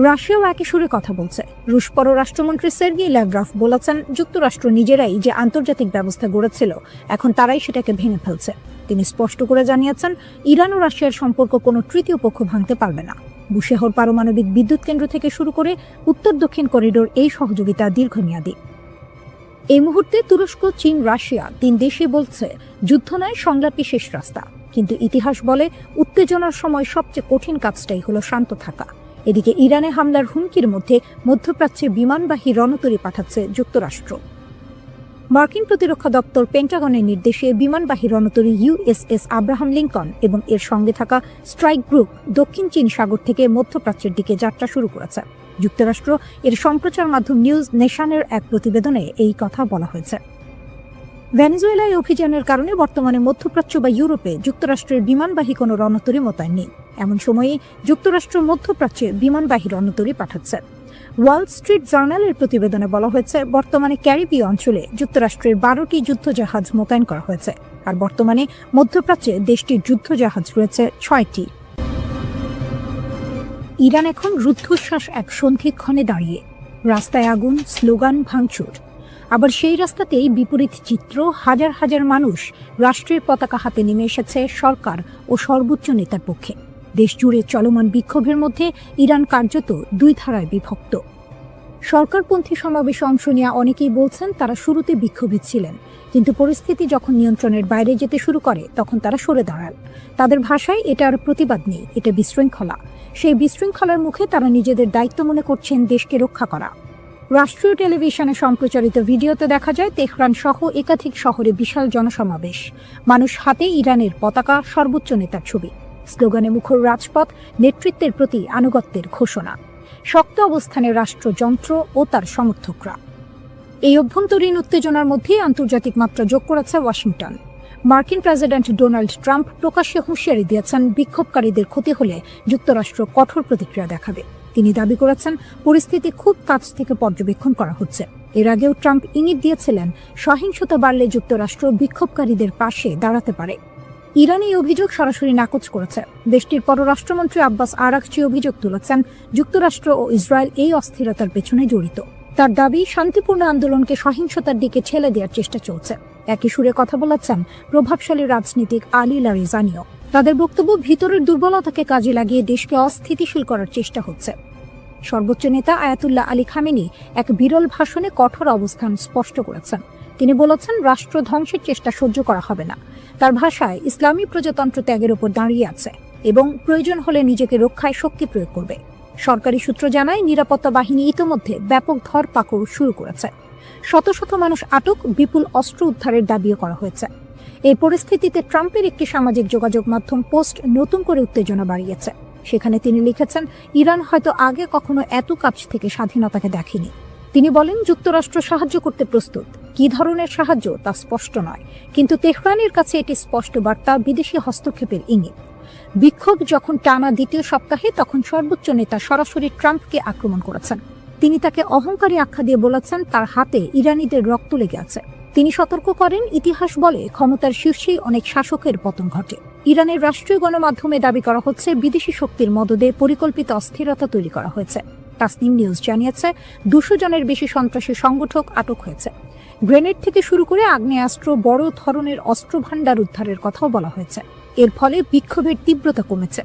[SPEAKER 1] রাশিয়াও একই সুরে কথা বলছে। রুশ পররাষ্ট্রমন্ত্রী সের্গেই ল্যাভরভ বলেছেন, যুক্তরাষ্ট্র নিজেরাই যে আন্তর্জাতিক ব্যবস্থা গড়েছিল, এখন তারাই সেটাকে ভেঙে ফেলছে। তিনি স্পষ্ট করে জানিয়েছেন, ইরান ও রাশিয়ার সম্পর্ক কোনো তৃতীয় পক্ষ ভাঙতে পারবে না। বুশেহর পারমাণবিক বিদ্যুৎ কেন্দ্র থেকে শুরু করে উত্তর দক্ষিণ করিডোর এই সহযোগিতা দীর্ঘমেয়াদী। এই মুহূর্তে তুরস্ক, চীন, রাশিয়া তিন দেশই বলছে, যুদ্ধ নয়, সংলাপই শেষ রাস্তা। কিন্তু ইতিহাস বলে, উত্তেজনার সময় সবচেয়ে কঠিন কাজটাই হলো শান্ত থাকা। এদিকে ইরানে হামলার হুমকির মধ্যে মধ্যপ্রাচ্যে বিমানবাহী রণতরী পাঠাচ্ছে যুক্তরাষ্ট্র। মার্কিন প্রতিরক্ষা দপ্তর পেন্টাগনের নির্দেশে বিমানবাহী রণতরী USS আব্রাহাম লিঙ্কন এবং এর সঙ্গে থাকা স্ট্রাইক গ্রুপ দক্ষিণ চীন সাগর থেকে মধ্যপ্রাচ্যের দিকে যাত্রা শুরু করেছে। যুক্তরাষ্ট্র এর সম্প্রচার মাধ্যম নিউজ নেশনের এক প্রতিবেদনে এই কথা বলা হয়েছে। ভেনেজুয়েলায় অভিযানের কারণে বর্তমানে মধ্যপ্রাচ্য বা ইউরোপে যুক্তরাষ্ট্রের বিমানবাহী কোনো রণতরী মোতায়েন নেই। এমন সময়ে যুক্তরাষ্ট্র মধ্যপ্রাচ্যে বিমানবাহী রণতরী পাঠাচ্ছে। ওয়াল স্ট্রিট জার্নালের প্রতিবেদনে বলা হয়েছে, বর্তমানে ক্যারিবীয় অঞ্চলে যুক্তরাষ্ট্রের 12টি যুদ্ধজাহাজ মোতায়েন করা হয়েছে, আর বর্তমানে মধ্যপ্রাচ্যে দেশটির যুদ্ধজাহাজ রয়েছে 6টি। ইরান এখন রুদ্ধশ্বাস এক সন্ধিক্ষণে দাঁড়িয়ে। রাস্তায় আগুন, স্লোগান, ভাঙচুর। আবার সেই রাস্তাতেই বিপরীত চিত্র, হাজার হাজার মানুষ রাষ্ট্রের পতাকা হাতে নেমে এসেছে সরকার ও সর্বোচ্চ নেতার পক্ষে। দেশ জুড়ে চলমান বিক্ষোভের মধ্যে ইরান কার্যত দুই ধারায় বিভক্ত। সরকারপন্থী সমাবেশে অংশ নেওয়া অনেকেই বলছেন, তারা শুরুতে বিক্ষোভে ছিলেন, কিন্তু পরিস্থিতি যখন নিয়ন্ত্রণের বাইরে যেতে শুরু করে তখন তারা সরে দাঁড়ান। তাদের ভাষায় এটা আর প্রতিবাদ নেই, এটা বিশৃঙ্খলা। সেই বিশৃঙ্খলার মুখে তারা নিজেদের দায়িত্ব মনে করছেন দেশকে রক্ষা করা। রাষ্ট্রীয় টেলিভিশনে সম্প্রচারিত ভিডিওতে দেখা যায়, তেহরান সহ একাধিক শহরে বিশাল জনসমাবেশ, মানুষ হাতে ইরানের পতাকা, সর্বোচ্চ নেতার ছবি, স্লোগানে মুখর রাজপথ, নেতৃত্বের প্রতি আনুগত্যের ঘোষণা, শক্ত অবস্থানে রাষ্ট্রযন্ত্র ও তার সমর্থকরা। এই অভ্যন্তরীণ উত্তেজনার মধ্যে আন্তর্জাতিক মাত্রা যোগ করেছে ওয়াশিংটন। মার্কিন প্রেসিডেন্ট ডোনাল্ড ট্রাম্প প্রকাশ্যে হুঁশিয়ারি দিয়েছেন, বিক্ষোভকারীদের ক্ষতি হলে যুক্তরাষ্ট্র কঠোর প্রতিক্রিয়া দেখাবে। তিনি দাবি করেছেন, পরিস্থিতি খুব কাছ থেকে পর্যবেক্ষণ করা হচ্ছে। এর আগেও ট্রাম্প ইঙ্গিত দিয়েছিলেন, সহিংসতা বাড়লে যুক্তরাষ্ট্র বিক্ষোভকারীদের পাশে দাঁড়াতে পারে। ইরান এই অভিযোগ সরাসরি নাকচ করেছে। দেশটির পররাষ্ট্রমন্ত্রী আব্বাস আরাকচি অভিযোগ তুলেছেন, যুক্তরাষ্ট্র ও ইসরায়েল এই অস্থিরতার পেছনে জড়িত। তার দাবি, শান্তিপূর্ণ আন্দোলনকে সহিংসতার দিকে ঠেলে দেওয়ার চেষ্টা চলছে। একই সুরে কথা বলেছেন প্রভাবশালী রাজনীতিক আলী লারিজানিও। তাদের বক্তব্য, ভিতরের দুর্বলতাকে কাজে লাগিয়ে দেশকে অস্থিতিশীল করার চেষ্টা হচ্ছে। সর্বোচ্চ নেতা আয়াতুল্লাহ আলী খামেনি এক বিরল ভাষণে কঠোর অবস্থান স্পষ্ট করেছেন। তিনি বলেছেন, রাষ্ট্র ধ্বংসের চেষ্টা সহ্য করা হবে না। তার ভাষায়, ইসলামী প্রজাতন্ত্র ত্যাগের উপর দাঁড়িয়ে আছে এবং প্রয়োজন হলে নিজেকে রক্ষায় শক্তি প্রয়োগ করবে। সরকারি সূত্র জানায়, নিরাপত্তা বাহিনী ইতোমধ্যে ব্যাপক ধরপাকড় শুরু করেছে। শত শত মানুষ আটক, বিপুল অস্ত্র উদ্ধারের দাবিও করা হয়েছে। এই পরিস্থিতিতে ট্রাম্পের একটি সামাজিক যোগাযোগ মাধ্যম পোস্ট নতুন করে উত্তেজনা বাড়িয়েছে। সেখানে তিনি লিখেছেন, ইরান হয়তো আগে কখনো এত কাছ থেকে স্বাধীনতাকে দেখেনি। তিনি বলেন, যুক্তরাষ্ট্র সাহায্য করতে প্রস্তুত। কী ধরনের সাহায্য তা স্পষ্ট নয়, কিন্তু তেহরানের কাছে এটি স্পষ্ট বার্তা, বিদেশি হস্তক্ষেপের ইঙ্গিত। বিক্ষোভ যখন টানা দ্বিতীয় সপ্তাহে, তখন সর্বোচ্চ নেতা সরাসরি ট্রাম্পকে আক্রমণ করেছেন। তিনি তাকে অহংকারী আখ্যা দিয়ে বলেছেন, তার হাতে ইরানিদের রক্ত লেগে আছে। তিনি সতর্ক করেন, ইতিহাস বলে ক্ষমতার শীর্ষেই অনেক শাসকের পতন ঘটে। ইরানের রাষ্ট্রীয় গণমাধ্যমে দাবি করা হচ্ছে, বিদেশি শক্তির মদদে পরিকল্পিত অস্থিরতা তৈরি করা হয়েছে। তাসনিম নিউজ জানিয়েছে, 200 জনের বেশি সন্ত্রাসী সংগঠক আটক হয়েছে। গ্রেনেড থেকে শুরু করে আগ্নেয়াস্ত্র, বড় ধরনের অস্ত্র ভাণ্ডার উদ্ধারের কথাও বলা হয়েছে। এর ফলে বিক্ষোভের তীব্রতা কমেছে।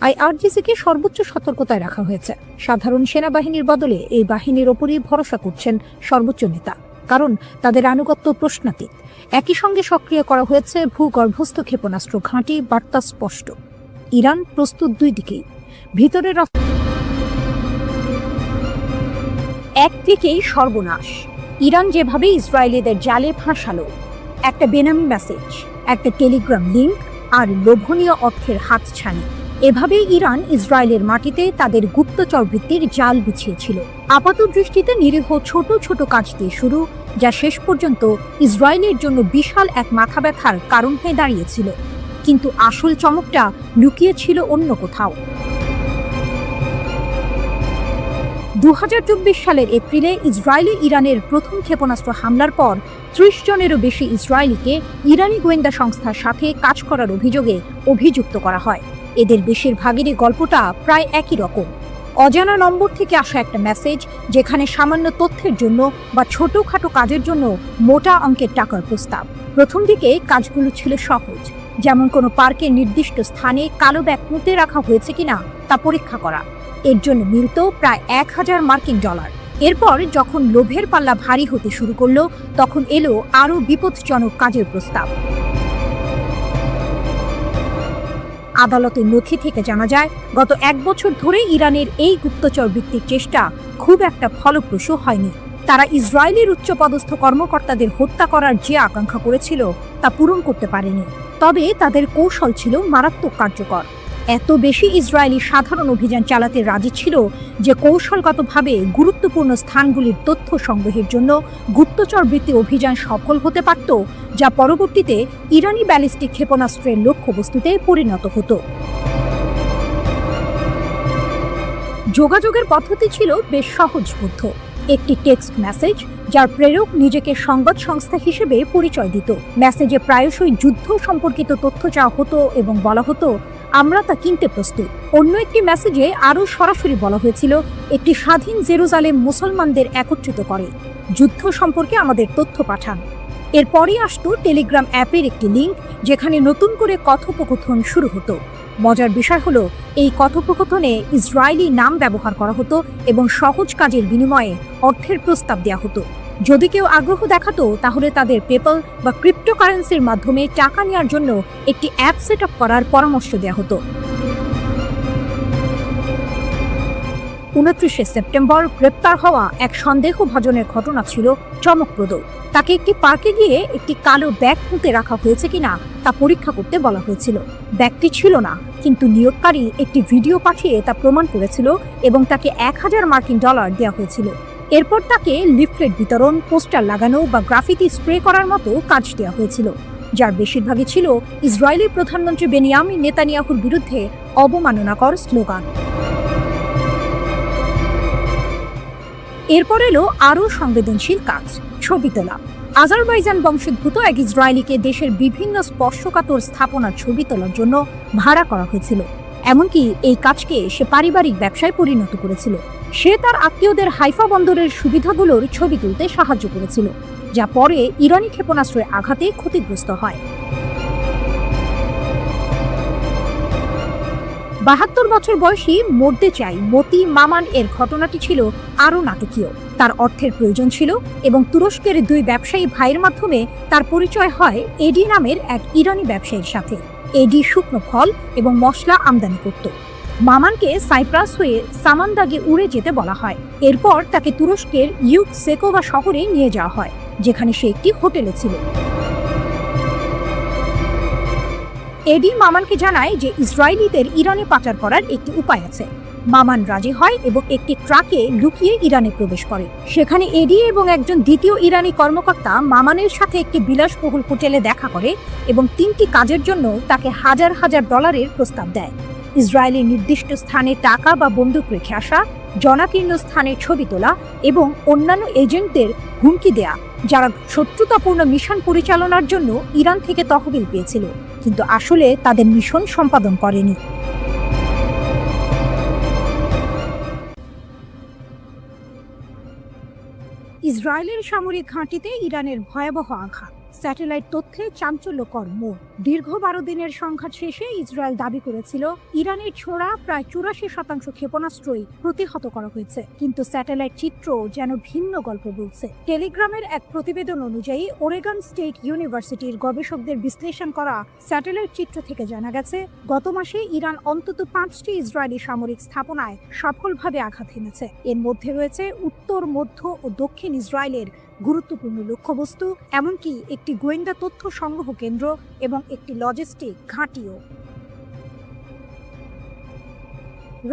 [SPEAKER 1] আইআরজিসিকে সর্বোচ্চ সতর্কতায় রাখা হয়েছে। সাধারণ সেনাবাহিনীর বদলে এই বাহিনীর ওপরই ভরসা করছেন সর্বোচ্চ নেতা, কারণ তাদের আনুগত্য প্রশ্নাতীত। একই সঙ্গে সক্রিয় করা হয়েছে ভূগর্ভস্থ ক্ষেপণাস্ত্র ঘাঁটি। বার্তা স্পষ্ট, ইরান প্রস্তুত দুই দিকেই। ভিতরের একদিকেই সর্বনাশ। ইরান যেভাবে ইসরায়েলিদের জালে ফাঁসালো, একটা বেনামি মেসেজ, একটা টেলিগ্রাম লিঙ্ক আর লোভনীয় অর্থের হাতছানি, এভাবেই ইরান ইসরায়েলের মাটিতে তাদের গুপ্তচর বৃত্তির জাল বিছিয়েছিল। আপাত দৃষ্টিতে নিরীহ ছোট ছোট কাজ দিয়ে শুরু, যা শেষ পর্যন্ত ইসরায়েলের জন্য বিশাল এক মাথা ব্যথার কারণ হয়ে দাঁড়িয়েছিল। কিন্তু আসল চমকটা লুকিয়ে ছিল অন্য কোথাও। 2024 সালের এপ্রিলে ইসরায়েলে ইরানের প্রথম ক্ষেপণাস্ত্র হামলার পর 30 জনেরও বেশি ইসরায়েলিকে ইরানি গোয়েন্দা সংস্থার সাথে কাজ করার অভিযোগে অভিযুক্ত করা হয়। এদের বেশিরভাগেরই গল্পটা প্রায় একই রকম। অজানা নম্বর থেকে আসা একটা মেসেজ, যেখানে সামান্য তথ্যের জন্য বা ছোটখাটো কাজের জন্য মোটা অঙ্কের টাকার প্রস্তাব। প্রথম দিকে কাজগুলো ছিল সহজ, যেমন কোনো পার্কের নির্দিষ্ট স্থানে কালো ব্যাগ পুঁতে রাখা হয়েছে কিনা তা পরীক্ষা করা। এর জন্য মিলত প্রায় $1000 মার্কিন। এরপর যখন লোভের পাল্লা ভারী হতে শুরু করলো, তখন এলো আরও বিপজ্জনক কাজের প্রস্তাব। আদালতের নথি থেকে জানা যায়, গত 1 বছর ধরে ইরানের এই গুপ্তচর বৃত্তির চেষ্টা খুব একটা ফলপ্রসূ হয়নি। তারা ইসরায়েলের উচ্চপদস্থ কর্মকর্তাদের হত্যা করার যে আকাঙ্ক্ষা করেছিল তা পূরণ করতে পারেনি। তবে তাদের কৌশল ছিল মারাত্মক কার্যকর। এত বেশি ইসরায়েলি সাধারণ অভিযান চালাতে রাজি ছিল যে কৌশলগতভাবে গুরুত্বপূর্ণ স্থানগুলির তথ্য সংগ্রহের জন্য গুপ্তচর বৃত্তি অভিযান সফল হতে পারত, যা পরবর্তীতে ইরানি ব্যালিস্টিক ক্ষেপণাস্ত্রের লক্ষ্যবস্তুতে পরিণত হতো। যোগাযোগের পদ্ধতি ছিল বেশ সহজবোধ্য। একটি টেক্সট মেসেজ, যার প্রেরক নিজেকে সংবাদ সংস্থা হিসেবে পরিচয় দিত। মেসেজে প্রায়শই যুদ্ধ সম্পর্কিত তথ্য চাওয়া হতো এবং বলা হতো, আমরা তা কিনতে প্রস্তুত। অন্য একটি মেসেজে আরও সরাসরি বলা হয়েছিল, একটি স্বাধীন জেরুজালেম মুসলমানদের একত্রিত করে, যুদ্ধ সম্পর্কে আমাদের তথ্য পাঠান। এরপরই আসতো টেলিগ্রাম অ্যাপের একটি লিঙ্ক, যেখানে নতুন করে কথোপকথন শুরু হতো। মজার বিষয় হলো, এই কথোপকথনে ইসরায়েলি নাম ব্যবহার করা হতো এবং সহজ কাজের বিনিময়ে অর্থের প্রস্তাব দেওয়া হতো। যদি কেউ আগ্রহ দেখাতো, তাহলে তাদের পেপ্যাল বা ক্রিপ্টোকারেন্সির মাধ্যমে টাকা নেওয়ার জন্য একটি অ্যাপ সেট আপ করার পরামর্শ দেওয়া হতো। 29 সেপ্টেম্বর গ্রেপ্তার হওয়া এক সন্দেহভাজনের ঘটনা ছিল চমকপ্রদ। তাকে একটি পার্কে গিয়ে একটি কালো ব্যাগ পুঁতে রাখা হয়েছে কিনা তা পরীক্ষা করতে বলা হয়েছিল। ব্যাগটি ছিল না, কিন্তু নিয়োগকারী একটি ভিডিও পাঠিয়ে তা প্রমাণ করেছিল এবং তাকে $1000 মার্কিন দেওয়া হয়েছিল। এরপর তাকে লিফলেট বিতরণ, পোস্টার লাগানো বা গ্রাফিতি স্প্রে করার মতো কাজ দেওয়া হয়েছিল, যার বেশিরভাগই ছিল ইসরায়েলি প্রধানমন্ত্রী বেনিয়ামিন নেতানিয়াহুর বিরুদ্ধে অবমাননাকর স্লোগান। এরপর এলো আরও সংবেদনশীল কাজ, ছবি তোলা। আজারবাইজান বংশোদ্ভূত এক ইসরায়েলিকে দেশের বিভিন্ন স্পর্শকাতর স্থাপনার ছবি তোলার জন্য ভাড়া করা হয়েছিল। এমনকি এই কাজকে সে পারিবারিক ব্যবসায় পরিণত করেছিল। সে তার আত্মীয়দের হাইফা বন্দরের সুবিধাগুলোর ছবি তুলতে সাহায্য করেছিল, যা পরে ইরানি ক্ষেপণাস্ত্রের আঘাতে ক্ষতিগ্রস্ত হয়। 72 বছর বয়সী মরতে চাই মতি মামান এর ঘটনাটি ছিল আরও নাটকীয়। তার অর্থের প্রয়োজন ছিল এবং তুরস্কের 2 ব্যবসায়ী ভাইয়ের মাধ্যমে তার পরিচয় হয় এডি নামের এক ইরানি ব্যবসায়ীর সাথে। এডি শুকনো ফল এবং মশলা আমদানি করত। মামানকে সাইপ্রাস হয়ে সামান্দাগে উড়ে যেতে বলা হয়। এরপর তাকে তুরস্কের ইউকসেকোভা শহরে নিয়ে যাওয়া হয়, যেখানে সে একটি হোটেলে ছিল। এডি মামানকে জানায় যে ইসরায়েলিদের ইরানে পাচার করার একটি উপায় আছে। মামান রাজি হয় এবং একটি ট্রাকে লুকিয়ে ইরানে প্রবেশ করে। সেখানে এডি এবং একজন দ্বিতীয় ইরানি কর্মকর্তা মামানের সাথে একটি বিলাসবহুল হোটেলে দেখা করে এবং 3টি কাজের জন্য তাকে হাজার হাজার ডলারের প্রস্তাব দেয়। ইসরায়েলের নির্দিষ্ট স্থানে টাকা বা বন্দুক রেখে আসা, জনাকীর্ণ স্থানের ছবি তোলা এবং অন্যান্য এজেন্টদের হুমকি দেয়া, যারা শত্রুতাপূর্ণ মিশন পরিচালনার জন্য ইরান থেকে তহবিল পেয়েছিল, কিন্তু আসলে তাদের মিশন সম্পাদন করেনি। ইসরায়েলের সামরিক ঘাঁটিতে ইরানের ভয়াবহ আঘাত, স্যাটেলাইট তথ্যে চাঞ্চল্যকর মোড়। দীর্ঘ 12 দিনের সংঘাত শেষে ইসরায়েল দাবি করেছিল ইরানের ছোড়া প্রায় 84% ক্ষেপণাস্ত্রই প্রতিহত করা হয়েছে, কিন্তু স্যাটেলাইট চিত্র যেন ভিন্ন গল্প বলছে। টেলিগ্রামের এক প্রতিবেদন অনুযায়ী ওরেগন স্টেট ইউনিভার্সিটির গবেষকদের বিশ্লেষণ করা স্যাটেলাইট চিত্র থেকে জানা গেছে, গত মাসে ইরান অন্তত 5টি ইসরায়েলি সামরিক স্থাপনায় সফলভাবে আঘাত হেনেছে। এর মধ্যে রয়েছে উত্তর, মধ্য ও দক্ষিণ ইসরায়েলের গুরুত্বপূর্ণ লক্ষ্যবস্তু, এমনকি একটি গোয়েন্দা তথ্য সংগ্রহ কেন্দ্র এবং একটি লজিস্টিক ঘাঁটিও।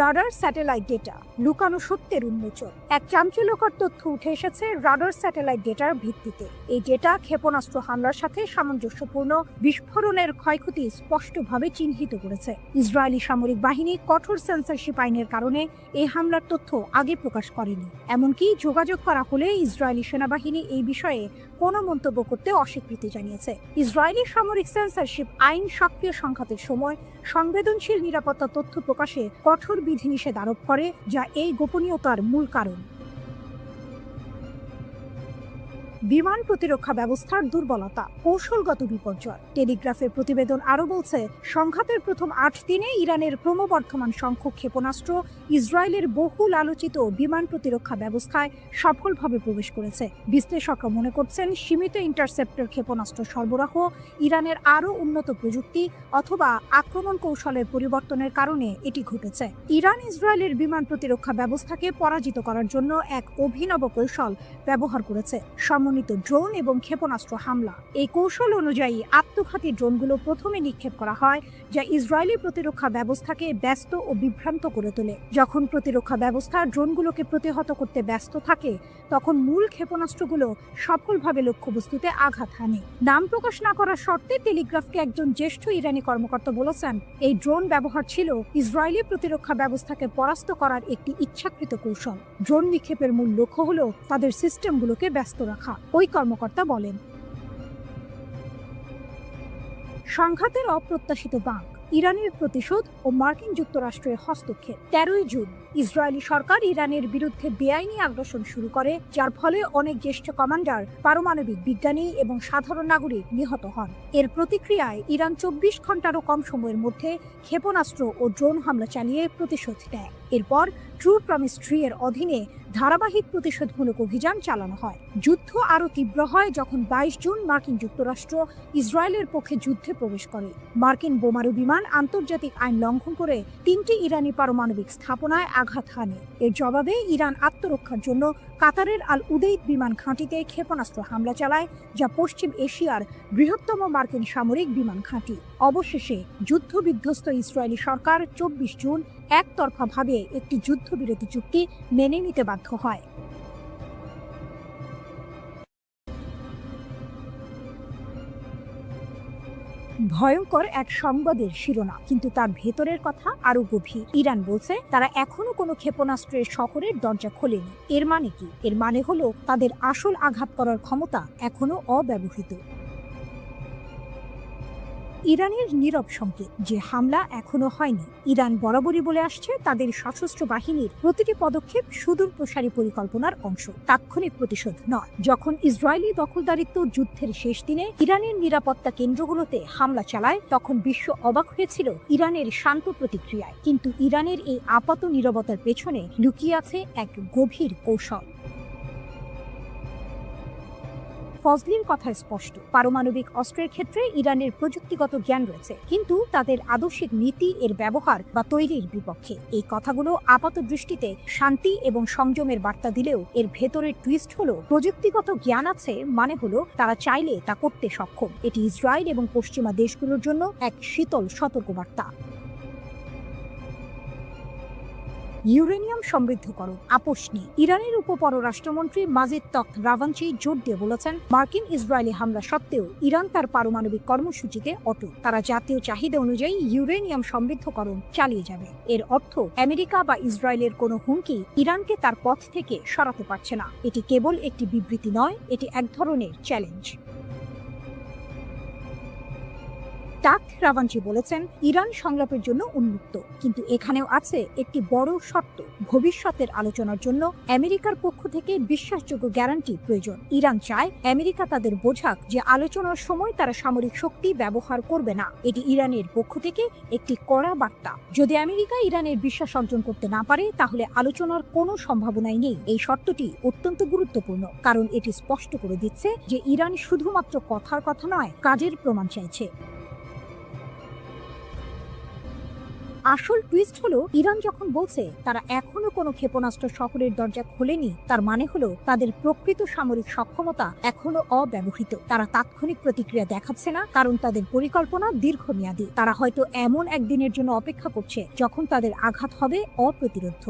[SPEAKER 1] রাডার স্যাটেলাইট ডেটা, লুকানো সত্যের উন্মোচন। এক চাঞ্চল্যকর তথ্য উঠে এসেছে রাডার স্যাটেলাইট ডেটার ভিত্তিতে। এই ডেটা ক্ষেপণাস্ত্র হামলার সাথে সামঞ্জস্যপূর্ণ বিস্ফোরণের ক্ষয়ক্ষতি স্পষ্টভাবে চিহ্নিত করেছে। ইসরায়েলি সামরিক বাহিনী কঠোর সেন্সরশিপ আইনের কারণে এই হামলার তথ্য আগে প্রকাশ করেনি। এমনকি যোগাযোগ করা হলে ইসরায়েলি সেনাবাহিনী এই বিষয়ে কোনো মন্তব্য করতে অস্বীকৃতি জানিয়েছে। ইসরায়েলি সামরিক সেন্সরশিপ আইন সক্রিয় সংঘাতের সময় সংবেদনশীল নিরাপত্তা তথ্য প্রকাশে কঠোর বিধিনিষেধ আরোপ করে, যা এই গোপনীয়তার মূল কারণ। বিমান প্রতিরক্ষা ব্যবস্থার দুর্বলতা, কৌশলগত বিপর্যয়। টেলিগ্রাফের প্রতিবেদন আরও বলছে, সংঘাতের প্রথম 8 দিনে ইরানের ক্রমবর্ধমান সংখ্যক ক্ষেপণাস্ত্র ইসরায়েলের বহুল আলোচিত বিমান প্রতিরক্ষা ব্যবস্থায় সফলভাবে প্রবেশ করেছে। বিশ্লেষকরা মনে করছেন, সীমিত ইন্টারসেপ্টর ক্ষেপণাস্ত্র সরবরাহ, ইরানের আরও উন্নত প্রযুক্তি অথবা আক্রমণ কৌশলের পরিবর্তনের কারণে এটি ঘটেছে। ইরান ইসরায়েলের বিমান প্রতিরক্ষা ব্যবস্থাকে পরাজিত করার জন্য এক অভিনব কৌশল ব্যবহার করেছে, সমন্বিত ড্রোন এবং ক্ষেপণাস্ত্র হামলা। এই কৌশল অনুযায়ী আত্মঘাতী ড্রোনগুলো প্রথমে নিক্ষেপ করা হয়, যা ইসরায়েলি প্রতিরক্ষা ব্যবস্থাকে ব্যস্ত ও বিভ্রান্ত করে তোলে। যখন প্রতিরক্ষা ব্যবস্থা ড্রোনগুলোকে প্রতিহত করতে ব্যস্ত থাকে, তখন মূল ক্ষেপণাস্ত্রগুলো সফলভাবে লক্ষ্যবস্তুতে আঘাত হানে। নাম প্রকাশ না করার শর্তে টেলিগ্রাফকে একজন জ্যেষ্ঠ ইরানি কর্মকর্তা বলেছেন, এই ড্রোন ব্যবহার ছিল ইসরায়েলি প্রতিরক্ষা ব্যবস্থাকে পরাস্ত করার একটি ইচ্ছাকৃত কৌশল। ড্রোন নিক্ষেপের মূল লক্ষ্য হলো তাদের সিস্টেমগুলোকে ব্যস্ত রাখা, ওই কর্মকর্তা বলেন। সংঘাতের অপ্রত্যাশিত বাঁক, ইরানের প্রতিশোধ ও মার্কিন যুক্তরাষ্ট্রের হস্তক্ষেপ। 13ই জুন ইসরায়েলি সরকার ইরানের বিরুদ্ধে বেআইনি আগ্রাসন শুরু করে, যার ফলে অনেক জ্যেষ্ঠ কমান্ডার, পারমাণবিক বিজ্ঞানী এবং সাধারণ নাগরিক নিহত হন। এর প্রতিক্রিয়ায় ইরান 24 ঘন্টারও কম সময়ের মধ্যে ক্ষেপণাস্ত্র ও ড্রোন হামলা চালিয়ে প্রতিশোধ নেয়। এরপর ট্রু প্রমিস 3 এর অধীনে ধারাবাহিক প্রতিশোধমূলক অভিযান চালানো হয়। যুদ্ধ আরও তীব্র হয় যখন 22 জুন মার্কিন যুক্তরাষ্ট্র ইসরায়েলের পক্ষে যুদ্ধে প্রবেশ করে। মার্কিন বোমারু বিমান আন্তর্জাতিক আইন লঙ্ঘন করে 3টি ইরানি পারমাণবিক স্থাপনায় আঘাত হানে। এর জবাবে ইরান আত্মরক্ষার জন্য কাতারের আল উদেইদ বিমান ঘাঁটিতে ক্ষেপণাস্ত্র হামলা চালায়, যা পশ্চিম এশিয়ার বৃহত্তম মার্কিন সামরিক বিমান ঘাঁটি। অবশেষে যুদ্ধবিধ্বস্ত ইসরায়েলি সরকার 24 জুন একতরফাভাবে একটি যুদ্ধবিরতি চুক্তি মেনে নিতে বাধ্য হয়। ভয়ঙ্কর এক সংবাদের শিরোনাম, কিন্তু তার ভেতরের কথা আরো গভীর। ইরান বলছে তারা এখনো কোনো ক্ষেপণাস্ত্রের শহরের দরজা খোলেনি। এর মানে কি? এর মানে হলো তাদের আসল আঘাত করার ক্ষমতা এখনো অব্যবহৃত। ইরানের নীরব সংকেত যে হামলা এখনো হয়নি। ইরান বরাবরই বলে আসছে তাদের সশস্ত্র বাহিনীর প্রতিটি পদক্ষেপ সুদূর প্রসারী পরিকল্পনার অংশ, তাৎক্ষণিক প্রতিশোধ নয়। যখন ইসরায়েলি দখলদারিত্ব যুদ্ধের শেষ দিনে ইরানের নিরাপত্তা কেন্দ্রগুলোতে হামলা চালায়, তখন বিশ্ব অবাক হয়েছিল ইরানের শান্ত প্রতিক্রিয়ায়। কিন্তু ইরানের এই আপাত নীরবতার পেছনে লুকিয়ে আছে এক গভীর কৌশল। ফজলির কথা স্পষ্ট, পারমাণবিক অস্ত্রের ক্ষেত্রে ইরানের প্রযুক্তিগত জ্ঞান রয়েছে, কিন্তু তাদের আদর্শিক নীতি এর ব্যবহার বা তৈরির বিপক্ষে। এই কথাগুলো আপাত দৃষ্টিতে শান্তি এবং সংযমের বার্তা দিলেও এর ভেতরের টুইস্ট হলো প্রযুক্তিগত জ্ঞান আছে মানে হলো তারা চাইলে তা করতে সক্ষম। এটি ইসরায়েল এবং পশ্চিমা দেশগুলোর জন্য এক শীতল সতর্কবার্তা। ইউরেনিয়াম সমৃদ্ধকরণ আপোষ নিয়ে ইরানের উপপররাষ্ট্রমন্ত্রী মাজিদ তখত রাভাঞ্চি জোর দিয়ে বলেছেন, মার্কিন ইসরায়েলি হামলা সত্ত্বেও ইরান তার পারমাণবিক কর্মসূচিতে অটল। তারা জাতীয় চাহিদা অনুযায়ী ইউরেনিয়াম সমৃদ্ধকরণ চালিয়ে যাবে। এর অর্থ আমেরিকা বা ইসরায়েলের কোনো হুমকি ইরানকে তার পথ থেকে সরাতে পারছে না। এটি কেবল একটি বিবৃতি নয়, এটি এক ধরনের চ্যালেঞ্জ। তখত রাভাঞ্চি বলেছেন, ইরান সংলাপের জন্য উন্মুক্ত, কিন্তু এখানেও আছে একটি বড় শর্ত। ভবিষ্যতের আলোচনার জন্য আমেরিকার পক্ষ থেকে বিশ্বাসযোগ্য গ্যারান্টি প্রয়োজন। ইরান চায় আমেরিকা তাদের বোঝাক যে আলোচনার সময় তারা সামরিক শক্তি ব্যবহার করবে না। এটি ইরানের পক্ষ থেকে একটি কড়া বার্তা। যদি আমেরিকা ইরানের বিশ্বাস অর্জন করতে না পারে, তাহলে আলোচনার কোনো সম্ভাবনাই নেই। এই শর্তটি অত্যন্ত গুরুত্বপূর্ণ, কারণ এটি স্পষ্ট করে দিচ্ছে যে ইরান শুধুমাত্র কথার কথা নয়, কাজের প্রমাণ চাইছে। আসল টুইস্ট হলো, ইরান যখন বলছে তারা এখনো কোনো ক্ষেপণাস্ত্র শহরের দরজা খোলেনি, তার মানে হলো তাদের প্রকৃত সামরিক সক্ষমতা এখনো অব্যবহৃত। তারা তাৎক্ষণিক প্রতিক্রিয়া দেখাচ্ছে না, কারণ তাদের পরিকল্পনা দীর্ঘমেয়াদী। তারা হয়তো এমন একদিনের জন্য অপেক্ষা করছে যখন তাদের আঘাত হবে অপ্রতিরোধ্য।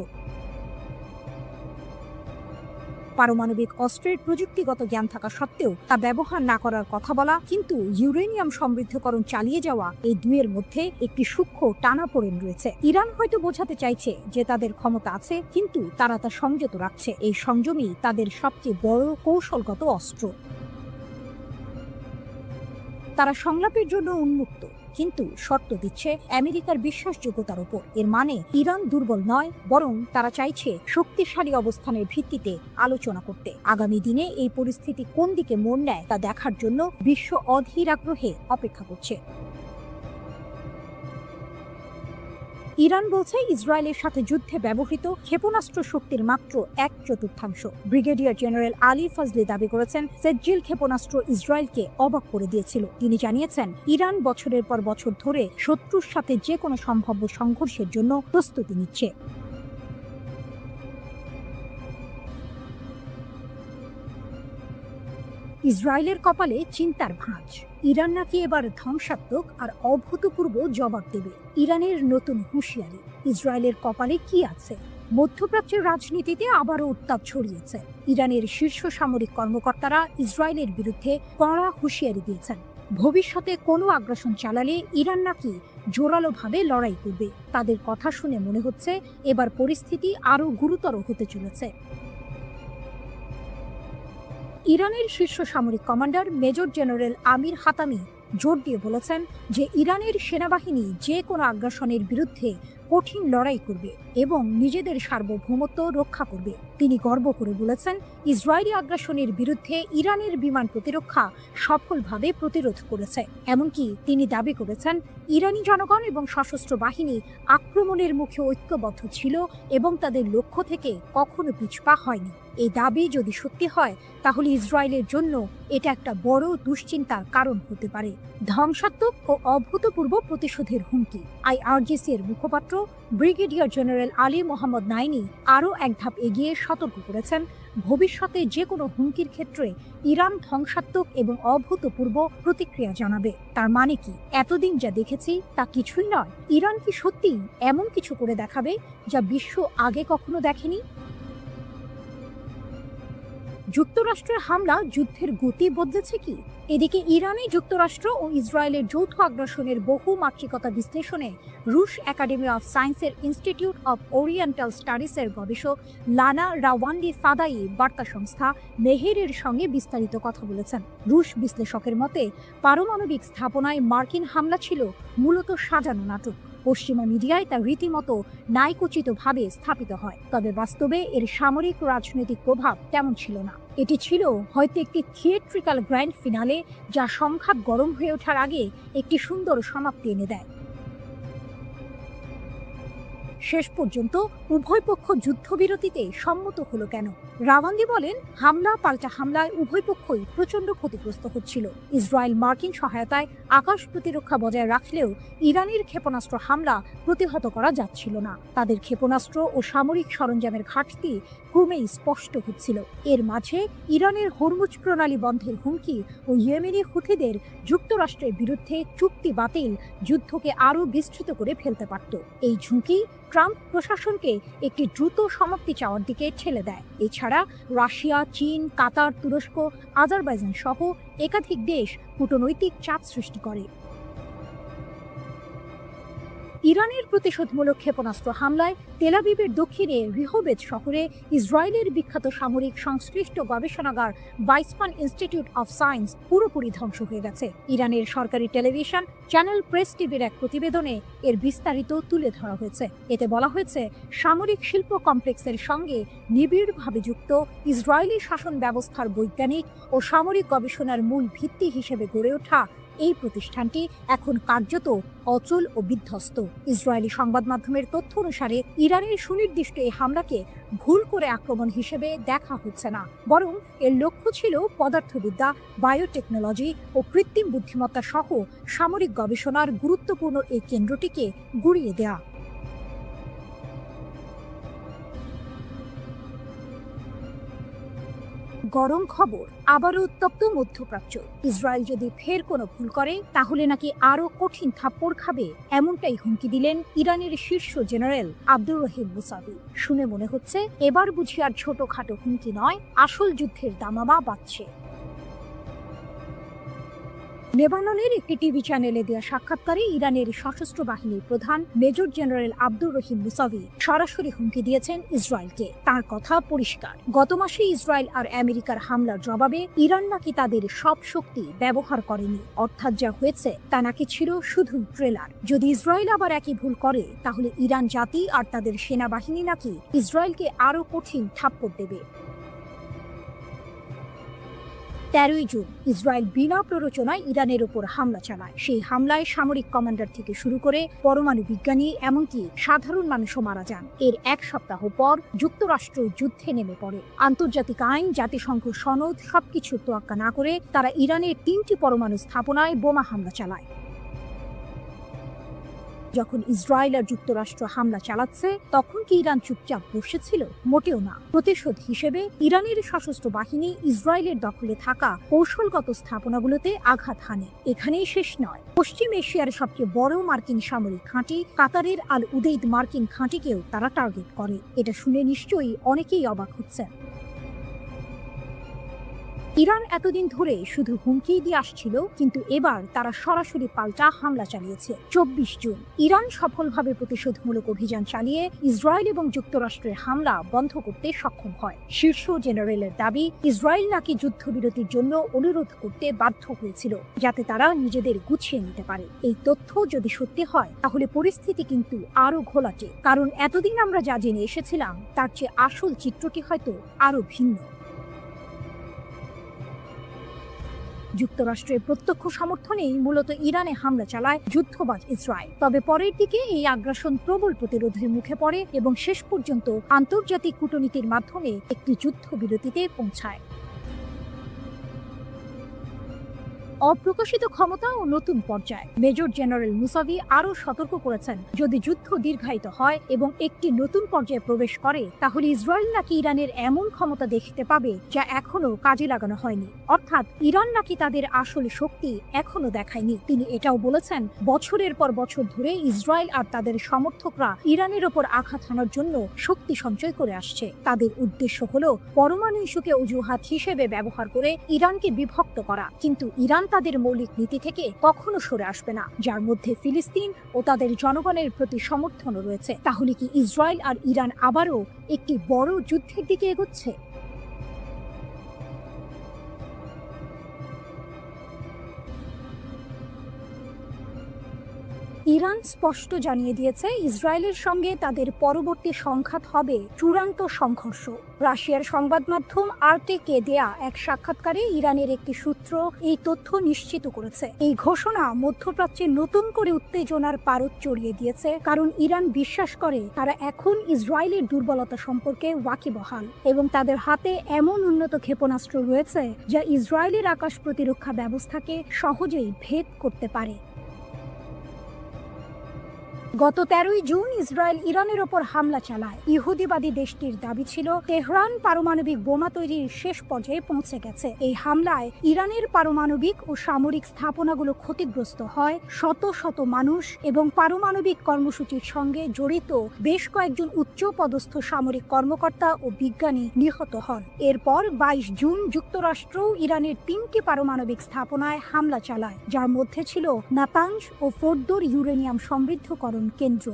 [SPEAKER 1] পারমাণবিক অস্ত্রের প্রযুক্তিগত জ্ঞান থাকা সত্ত্বেও তা ব্যবহার না করার কথা বলা, কিন্তু ইউরেনিয়াম সমৃদ্ধকরণ চালিয়ে যাওয়া, এই দুইয়ের মধ্যে একটি সূক্ষ্ম টানাপোড়েন রয়েছে। ইরান হয়তো বোঝাতে চাইছে যে তাদের ক্ষমতা আছে, কিন্তু তারা তা সংযত রাখছে। এই সংযমই তাদের সবচেয়ে বড় কৌশলগত অস্ত্র। তারা সংলাপের জন্য উন্মুক্ত, কিন্তু শর্ত দিচ্ছে আমেরিকার বিশ্বাসযোগ্যতার উপর। এর মানে ইরান দুর্বল নয়, বরং তারা চাইছে শক্তিশালী অবস্থানের ভিত্তিতে আলোচনা করতে। আগামী দিনে এই পরিস্থিতি কোন দিকে মোড় নেয় তা দেখার জন্য বিশ্ব অধীর আগ্রহে অপেক্ষা করছে। ইরান বলছে ইসরায়েলের সাথে যুদ্ধে ব্যবহৃত ক্ষেপণাস্ত্র শক্তির মাত্র 1/4। ব্রিগেডিয়ার জেনারেল আলী ফজলি দাবি করেছেন, সেজ্জিল ক্ষেপণাস্ত্র ইসরায়েলকে অবাক করে দিয়েছিল। তিনি জানিয়েছেন, ইরান বছরের পর বছর ধরে শত্রুর সাথে যে কোনো সম্ভাব্য সংঘর্ষের জন্য প্রস্তুতি নিচ্ছে। ইসরায়েলের কপালে চিন্তার ভাঁজ। ইরান নাকি এবার ধ্বংসাত্মক আর অভূতপূর্ব জবাব দেবে। ইরানের নতুন হুঁশিয়ারি। ইসরায়েলের কপালে কি আছে? মধ্যপ্রাচ্যের রাজনীতিতে আবারও উত্তাপ ছড়িয়েছে। ইরানের শীর্ষ সামরিক কর্মকর্তারা ইসরায়েলের বিরুদ্ধে কড়া হুঁশিয়ারি দিয়েছেন। ভবিষ্যতে কোনো আগ্রাসন চালালে ইরান নাকি জোরালোভাবে লড়াই করবে। তাদের কথা শুনে মনে হচ্ছে এবার পরিস্থিতি আরও গুরুতর হতে চলেছে। ইরানের শীর্ষ সামরিক কমান্ডার মেজর জেনারেল আমির হাতামি জোর দিয়ে বলেছেন যে ইরানের সেনাবাহিনী যে কোনো আগ্রাসনের বিরুদ্ধে কঠিন লড়াই করবে এবং নিজেদের সার্বভৌমত্ব রক্ষা করবে। তিনি গর্ব করে বলেছেন, ইসরায়েলি আগ্রাসনের বিরুদ্ধে ইরানের বিমান প্রতিরক্ষা সফলভাবে প্রতিরোধ করেছে। এমনকি তিনি দাবি করেছেন, ইরানি জনগণ এবং সশস্ত্র বাহিনী আক্রমণের মুখে ঐক্যবদ্ধ ছিল এবং তাদের লক্ষ্য থেকে কখনো পিছপা হয়নি। এই দাবি যদি সত্যি হয়, তাহলে ইসরায়েলের জন্য এটা একটা বড় দুশ্চিন্তার কারণ হতে পারে। ধ্বংসাত্মক ও অভূতপূর্ব প্রতিশোধের হুমকি। আইআরজিসি এর মুখপাত্র ব্রিগেডিয়ার জেনারেল আলী মোহাম্মদ নাইনি আরও এক ধাপ এগিয়ে সতর্ক করেছেন, ভবিষ্যতে যে কোনো হুমকির ক্ষেত্রে ইরান ধ্বংসাত্মক এবং অভূতপূর্ব প্রতিক্রিয়া জানাবে। তার মানে কি, এতদিন যা দেখেছি তা কিছুই নয়? ইরান কি সত্যিই এমন কিছু করে দেখাবে যা বিশ্ব আগে কখনো দেখেনি? যুক্তরাষ্ট্রের হামলা যুদ্ধের গতি বদলেছে কি? এদিকে ইরানে যুক্তরাষ্ট্র ও ইসরায়েলের যৌথ আগ্রাসনের বহু মাত্রিকতা বিশ্লেষণে রুশ একাডেমি অফ সায়েন্সের ইনস্টিটিউট অফ ওরিয়েন্টাল স্টাডিজের গবেষক লানা রাওয়ান্ডি ফাদাই বার্তা সংস্থা মেহেরের সঙ্গে বিস্তারিত কথা বলেছেন। রুশ বিশ্লেষকের মতে, পারমাণবিক স্থাপনায় মার্কিন হামলা ছিল মূলত সাজানো নাটক। পশ্চিমা মিডিয়ায় তা রীতিমতো ন্যায়কোচিতভাবে স্থাপিত হয়, তবে বাস্তবে এর সামরিক রাজনৈতিক প্রভাব তেমন ছিল না। এটি ছিল হয়তো একটি থিয়েট্রিক্যাল গ্র্যান্ড ফিনালে, যা সংঘাত গরম হয়ে ওঠার আগে একটি সুন্দর সমাপ্তি এনে দেয়। শেষ পর্যন্ত উভয় পক্ষ যুদ্ধবিরতিতে সম্মত হলো কেন? রাওয়ান্দি বলেন, হামলা পাল্টা হামলায় উভয় পক্ষই প্রচণ্ড ক্ষতিগ্রস্ত হচ্ছিল। ইসরায়েল মার্কিন সহায়তায় আকাশ প্রতিরক্ষা বজায় রাখলেও ইরানের ক্ষেপণাস্ত্র হামলা প্রতিহত করা যাচ্ছিল না। তাদের ক্ষেপণাস্ত্র ও সামরিক সরঞ্জামের ঘাটতি ক্রমেই স্পষ্ট হচ্ছিল। এর মাঝে ইরানের হরমুজ প্রণালী বন্ধের হুমকি ও ইয়েমেনি হুথিদের যুক্তরাষ্ট্রের বিরুদ্ধে চুক্তি বাতিল যুদ্ধকে আরও বিস্তৃত করে ফেলতে পারত। এই ঝুঁকি ট্রাম্প প্রশাসনকে একটি দ্রুত সমাপ্তি চাওয়ার দিকে ঠেলে দেয়। এছাড়া রাশিয়া, চীন, কাতার, তুরস্ক, আজারবাইজান সহ একাধিক দেশ কূটনৈতিক চাপ সৃষ্টি করে। ইরানের প্রতিশোধমূলক ক্ষেপণাস্ত্র হামলায় তেল আবিবের দক্ষিণে রিহোবেদ শহরে ইসরায়েলের বিখ্যাত সামরিক সংশ্লিষ্ট গবেষণাগার বাইসমান ইনস্টিটিউট অফ সায়েন্স পুরোপুরি ধ্বংস হয়ে গেছে। ইরানের সরকারি টেলিভিশন চ্যানেল প্রেস টিভির এক প্রতিবেদনে এর বিস্তারিত তুলে ধরা হয়েছে। এতে বলা হয়েছে, সামরিক শিল্প কমপ্লেক্সের সঙ্গে নিবিড়ভাবে যুক্ত ইসরায়েলি শাসন ব্যবস্থার বৈজ্ঞানিক ও সামরিক গবেষণার মূল ভিত্তি হিসেবে গড়ে ওঠা এই প্রতিষ্ঠানটি এখন কার্যত অচল ও বিধ্বস্ত। ইসরায়েলি সংবাদ মাধ্যমের তথ্য অনুসারে ইরানের সুনির্দিষ্ট এই হামলাকে ভুল করে আক্রমণ হিসেবে দেখা হচ্ছে না, বরং এর লক্ষ্য ছিল পদার্থবিদ্যা, বায়োটেকনোলজি ও কৃত্রিম বুদ্ধিমত্তা সহ সামরিক গবেষণার গুরুত্বপূর্ণ এই কেন্দ্রটিকে গুঁড়িয়ে দেয়া। গরম খবর, আবারও উত্তপ্ত মধ্যপ্রাচ্য। ইসরায়েল যদি ফের কোনো ভুল করে তাহলে নাকি আরও কঠিন থাপ্পড় খাবে, এমনটাই হুমকি দিলেন ইরানের শীর্ষ জেনারেল আব্দুর রহিম মুসাভি। শুনে মনে হচ্ছে এবার বুঝি আর ছোটখাটো হুমকি নয়, আসল যুদ্ধের দামামা বাজছে। লেবাননের একটি টিভি চ্যানেলে দেওয়া সাক্ষাৎকারে ইরানের সশস্ত্র বাহিনীর প্রধান major general Abdur Rahim Musavi সরাসরি হুমকি দিয়েছেন ইসরায়েলকে। তার কথা পরিষ্কার, গত মাসে ইসরায়েল আর আমেরিকার হামলার জবাবে ইরান নাকি তাদের সব শক্তি ব্যবহার করেনি, অর্থাৎ যা হয়েছে তা নাকি ছিল শুধুই ট্রেলার। যদি ইসরায়েল আবার একই ভুল করে তাহলে ইরান জাতি আর তাদের সেনাবাহিনী নাকি ইসরায়েলকে আরও কঠিন থাপ্পড় দেবে। 13ই জুন ইসরায়েল বিনা প্ররোচনায় ইরানের ওপর হামলা চালায়। সেই হামলায় সামরিক কমান্ডার থেকে শুরু করে পরমাণু বিজ্ঞানী এমনকি সাধারণ মানুষও মারা যান। এর এক সপ্তাহ পর যুক্তরাষ্ট্র যুদ্ধে নেমে পড়ে। আন্তর্জাতিক আইন, জাতিসংঘ সনদ সবকিছু তোয়াক্কা না করে তারা ইরানের 3টি পরমাণু স্থাপনায় বোমা হামলা চালায়। যখন ইসরায়েল আর যুক্তরাষ্ট্র হামলা চালাচ্ছে তখন কি ইরান চুপচাপ বসেছিল? মোটেও না। প্রতিশোধ হিসেবে ইরানের সশস্ত্র বাহিনী ইসরায়েলের দখলে থাকা কৌশলগত স্থাপনাগুলোতে আঘাত হানে। এখানেই শেষ নয়, পশ্চিম এশিয়ার সবচেয়ে বড় মার্কিন সামরিক ঘাঁটি কাতারের আল উদেইদ মার্কিন ঘাঁটিকেও তারা টার্গেট করে। এটা শুনে নিশ্চয়ই অনেকেই অবাক হচ্ছেন। ইরান এতদিন ধরে শুধু হুমকি দিয়ে আসছিল, কিন্তু এবার তারা সরাসরি পাল্টা হামলা চালিয়েছে। 24 জুন ইরান সফলভাবে প্রতিশোধমূলক অভিযান চালিয়ে ইসরায়েল এবং যুক্তরাষ্ট্রের হামলা বন্ধ করতে সক্ষম হয়। শীর্ষ জেনারেলের দাবি, ইসরায়েল নাকি যুদ্ধবিরতির জন্য অনুরোধ করতে বাধ্য হয়েছিল যাতে তারা নিজেদের গুছিয়ে নিতে পারে। এই তথ্য যদি সত্যি হয় তাহলে পরিস্থিতি কিন্তু আরো ঘোলাটে, কারণ এতদিন আমরা যা জেনে এসেছিলাম তার চেয়ে আসল চিত্রটি হয়তো আরো ভিন্ন। যুক্তরাষ্ট্রের প্রত্যক্ষ সমর্থনেই মূলত ইরানে হামলা চালায় যুদ্ধবাজ ইসরায়েল। তবে পরের দিকে এই আগ্রাসন প্রবল প্রতিরোধের মুখে পড়ে এবং শেষ পর্যন্ত আন্তর্জাতিক কূটনীতির মাধ্যমে একটি যুদ্ধবিরতিতে পৌঁছায়। অপ্রকাশিত ক্ষমতা ও নতুন পর্যায়। মেজর জেনারেল মুসাভি আরও সতর্ক করেছেন, যদি যুদ্ধ দীর্ঘায়িত হয় এবং একটি নতুন পর্যায়ে প্রবেশ করে তাহলে ইসরায়েল নাকি ইরানের এমন ক্ষমতা দেখতে পাবে যা এখনো কাজে লাগানো হয়নি, অর্থাৎ ইরান নাকি তাদের আসল শক্তি এখনো দেখায়নি। তিনি এটাও বলেছেন, বছরের পর বছর ধরে ইসরায়েল আর তাদের সমর্থকরা ইরানের ওপর আঘাত হানার জন্য শক্তি সঞ্চয় করে আসছে। তাদের উদ্দেশ্য হলো পরমাণু ইস্যুকে অজুহাত হিসেবে ব্যবহার করে ইরানকে বিভক্ত করা, কিন্তু ইরান তাদের মৌলিক নীতি থেকে কখনো সরে আসবে না, যার মধ্যে ফিলিস্তিন ও তাদের জনগণের প্রতি সমর্থনও রয়েছে। তাহলে কি ইসরায়েল আর ইরান আবারও একটি বড় যুদ্ধের দিকে এগোচ্ছে? ইরান স্পষ্ট জানিয়ে দিয়েছে ইসরায়েলের সঙ্গে তাদের পরবর্তী সংঘাত হবে চূড়ান্ত সংঘর্ষ। রাশিয়ার সংবাদ মাধ্যম আরটিকে দেয়া এক সাক্ষাৎকারে ইরানের একটি সূত্র এই তথ্য নিশ্চিত করেছে। এই ঘোষণা মধ্যপ্রাচ্যে নতুন করে উত্তেজনার পারদ চড়িয়ে দিয়েছে, কারণ ইরান বিশ্বাস করে তারা এখন ইসরায়েলের দুর্বলতা সম্পর্কে ওয়াকিবহাল এবং তাদের হাতে এমন উন্নত ক্ষেপণাস্ত্র রয়েছে যা ইসরায়েলের আকাশ প্রতিরক্ষা ব্যবস্থাকে সহজেই ভেদ করতে পারে। গত 13ই জুন ইসরায়েল ইরানের ওপর হামলা চালায়। ইহুদিবাদী দেশটির দাবি ছিল তেহরান পারমাণবিক বোমা তৈরির শেষ পর্যায়ে পৌঁছে গেছে। এই হামলায় ইরানের পারমাণবিক ও সামরিক স্থাপনাগুলো ক্ষতিগ্রস্ত হয়, শত শত মানুষ এবং পারমাণবিক কর্মসূচির সঙ্গে জড়িত বেশ কয়েকজন উচ্চপদস্থ সামরিক কর্মকর্তা ও বিজ্ঞানী নিহত হন। এরপর 22 জুন যুক্তরাষ্ট্র ইরানের 3টি পারমাণবিক স্থাপনায় হামলা চালায়, যার মধ্যে ছিল নাতানজ ও ফোর্দোর ইউরেনিয়াম সমৃদ্ধকরণ কেন্দ্র।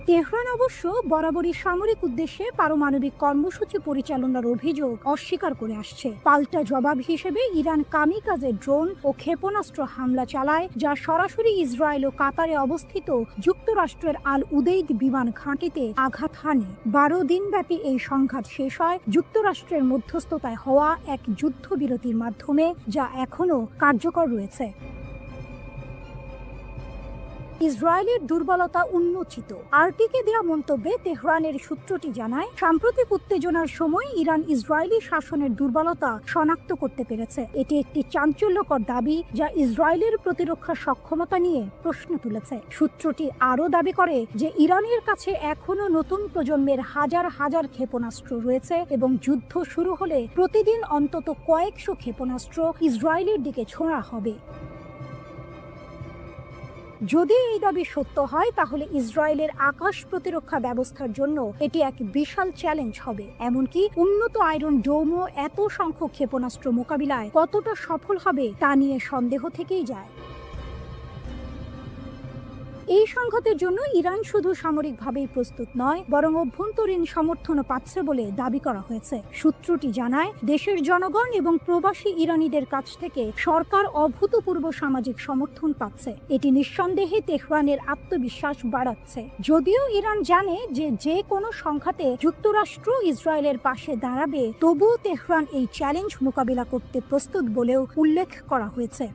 [SPEAKER 1] তেহরান অবশ্য বরাবরই সামরিক উদ্দেশ্যে পারমাণবিক কর্মসূচি পরিচালনার অভিযোগ অস্বীকার করে আসছে। পাল্টা জবাব হিসেবে ইরান কামিকাজে ড্রোন ও ক্ষেপণাস্ত্র হামলা চালায়, যা সরাসরি ইসরায়েল ও কাতারে অবস্থিত যুক্তরাষ্ট্রের আল উদেইদ বিমান ঘাঁটিতে আঘাত হানে। 12 দিনব্যাপী এই সংঘাত শেষ হয় যুক্তরাষ্ট্রের মধ্যস্থতায় হওয়া এক যুদ্ধবিরতির মাধ্যমে, যা এখনও কার্যকর রয়েছে। ইসরায়েলের দুর্বলতা উন্মোচিত। আরটিকে দেওয়া মন্তব্যে তেহরানের সূত্রটি জানায়, সাম্প্রতিক উত্তেজনার সময় ইরান ইসরায়েলি শাসনের দুর্বলতা শনাক্ত করতে পেরেছে। এটি একটি চাঞ্চল্যকর দাবি যা ইসরায়েলের প্রতিরক্ষা সক্ষমতা নিয়ে প্রশ্ন তুলেছে। সূত্রটি আরও দাবি করে যে ইরানের কাছে এখনও নতুন প্রজন্মের হাজার হাজার ক্ষেপণাস্ত্র রয়েছে এবং যুদ্ধ শুরু হলে প্রতিদিন অন্তত কয়েকশো ক্ষেপণাস্ত্র ইসরায়েলের দিকে ছোঁড়া হবে। যদি এই দাবি সত্য হয়, তাহলে ইসরায়েলের আকাশ প্রতিরক্ষা ব্যবস্থার জন্য এটি এক বিশাল চ্যালেঞ্জ হবে। এমনকি উন্নত আয়রন ডোমও এত সংখ্যক ক্ষেপণাস্ত্র মোকাবিলায় কতটা সফল হবে তা নিয়ে সন্দেহ থেকেই যায়। এই সংঘাতের জন্য ইরান শুধু সামরিকভাবেই প্রস্তুত নয়, বরং অভ্যন্তরীণ সমর্থনও পাচ্ছে বলে দাবি করা হয়েছে। সূত্রটি জানায়, দেশের জনগণ এবং প্রবাসী ইরানিদের কাছ থেকে সরকার অভূতপূর্ব সামাজিক সমর্থন পাচ্ছে। এটি নিঃসন্দেহে তেহরানের আত্মবিশ্বাস বাড়াচ্ছে। যদিও ইরান জানে যে যে কোনো সংঘাতে যুক্তরাষ্ট্র ইসরায়েলের পাশে দাঁড়াবে, তবুও তেহরান এই চ্যালেঞ্জ মোকাবিলা করতে প্রস্তুত বলেও উল্লেখ করা হয়েছে।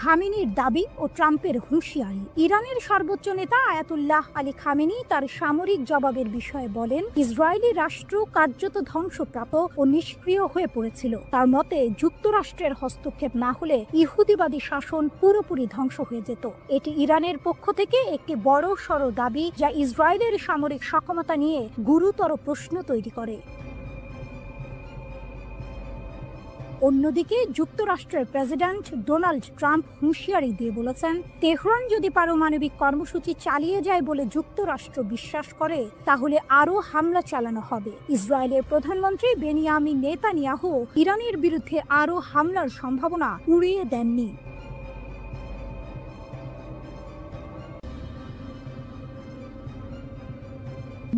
[SPEAKER 1] খামেনির দাবি ও ট্রাম্পের হুঁশিয়ারি। ইরানের সর্বোচ্চ নেতা আয়াতুল্লাহ আলী খামেনি তার সামরিক জবাবের বিষয়ে বলেন, ইসরায়েলি রাষ্ট্র কার্যত ধ্বংসপ্রাপ্ত ও নিষ্ক্রিয় হয়ে পড়েছিল। তার মতে, যুক্তরাষ্ট্রের হস্তক্ষেপ না হলে ইহুদিবাদী শাসন পুরোপুরি ধ্বংস হয়ে যেত। এটি ইরানের পক্ষ থেকে একটি বড় সড় দাবি যা ইসরায়েলের সামরিক সক্ষমতা নিয়ে গুরুতর প্রশ্ন তৈরি করে। অন্যদিকে যুক্তরাষ্ট্রের প্রেসিডেন্ট ডোনাল্ড ট্রাম্প হুঁশিয়ারি দিয়ে বলেছেন, তেহরান যদি পারমাণবিক কর্মসূচি চালিয়ে যায় বলে যুক্তরাষ্ট্র বিশ্বাস করে, তাহলে আরও হামলা চালানো হবে। ইসরায়েলের প্রধানমন্ত্রী বেনিয়ামিন নেতানিয়াহু ইরানের বিরুদ্ধে আরও হামলার সম্ভাবনা উড়িয়ে দেননি।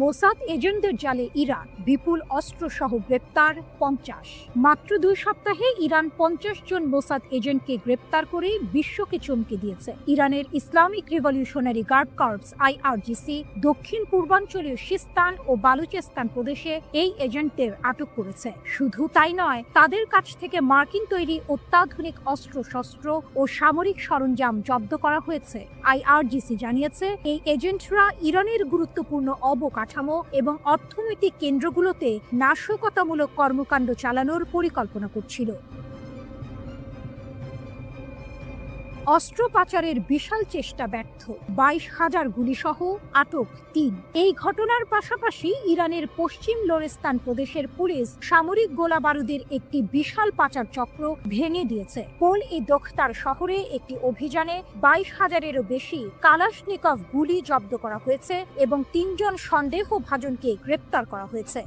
[SPEAKER 1] মোসাদ এজেন্টদের জালে ইরান, বিপুল অস্ত্রসহ গ্রেপ্তার 50। মাত্র 2 সপ্তাহে ইরান 50 জন মোসাদ এজেন্টকে গ্রেপ্তার করে বিশ্বকে চমকে দিয়েছে। ইরানের Islamic revolutionary guard corps IRGC দক্ষিণ পূর্বাঞ্চলীয় সিস্তান ও বালুচেস্তান প্রদেশে এই এজেন্টদের আটক করেছে। শুধু তাই নয়, তাদের কাছ থেকে মার্কিন তৈরি অত্যাধুনিক অস্ত্রশস্ত্র ও সামরিক সরঞ্জাম জব্দ করা হয়েছে। IRGC জানিয়েছে, এই এজেন্টরা ইরানের গুরুত্বপূর্ণ অবকাঠামো এবং অর্থনৈতিক কেন্দ্রগুলোতে নাশকতামূলক কর্মকাণ্ড চালানোর পরিকল্পনা করছিল। অস্ত্র পাচারের বিশাল চেষ্টা ব্যর্থ, 22,000 গুলিসহ আটক 3। এই ঘটনার পাশাপাশি ইরানের পশ্চিম লোরেস্তান প্রদেশের পুলিশ সামরিক গোলা বারুদের একটি বিশাল পাচার চক্র ভেঙে দিয়েছে। পোল-ই-দোখতার শহরে একটি অভিযানে 22,000-এরও বেশি কালাশনিকভ গুলি জব্দ করা হয়েছে এবং 3 জন সন্দেহভাজনকে গ্রেপ্তার করা হয়েছে।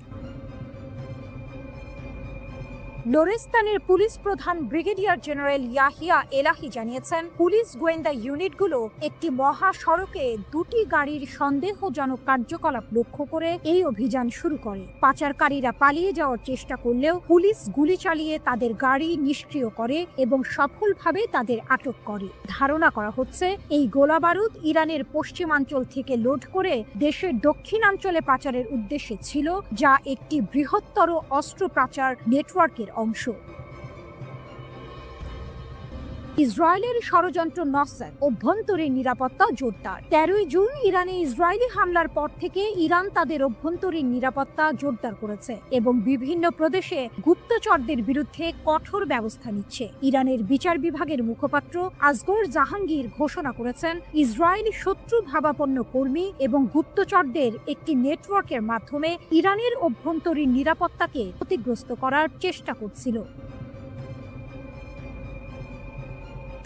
[SPEAKER 1] লোরেস্তানের পুলিশ প্রধান ব্রিগেডিয়ার জেনারেল ইয়াহিয়া এলাহি জানিয়েছেন, পুলিশ গোয়েন্দা ইউনিটগুলো একটি মহাসড়কে দুটি গাড়ির সন্দেহজনক কার্যকলাপ লক্ষ্য করে এই অভিযান শুরু করে। পাচারকারীরা পালিয়ে যাওয়ার চেষ্টা করলেও পুলিশ গুলি চালিয়ে তাদের গাড়ি নিষ্ক্রিয় করে এবং সফলভাবে তাদের আটক করে। ধারণা করা হচ্ছে এই গোলাবারুদ ইরানের পশ্চিমাঞ্চল থেকে লোড করে দেশের দক্ষিণাঞ্চলে পাচারের উদ্দেশ্যে ছিল, যা একটি বৃহত্তর অস্ত্র পাচার নেটওয়ার্কের অংশ। ইসরায়েলের ষড়যন্ত্র নসর, অভ্যন্তরীণ নিরাপত্তা জোরদার। 13 জুন ইরানে ইসরায়েলি হামলার পর থেকে ইরান তাদের অভ্যন্তরীণ নিরাপত্তা জোরদার করেছে এবং বিভিন্ন প্রদেশে গুপ্তচরদের বিরুদ্ধে কঠোর ব্যবস্থা নিচ্ছে। ইরানের বিচার বিভাগের মুখপাত্র আসগর জাহাঙ্গীর ঘোষণা করেছেন, ইসরায়েলি শত্রু ভাবাপন্ন কর্মী এবং গুপ্তচরদের একটি নেটওয়ার্কের মাধ্যমে ইরানের অভ্যন্তরীণ নিরাপত্তাকে ক্ষতিগ্রস্ত করার চেষ্টা করছিল।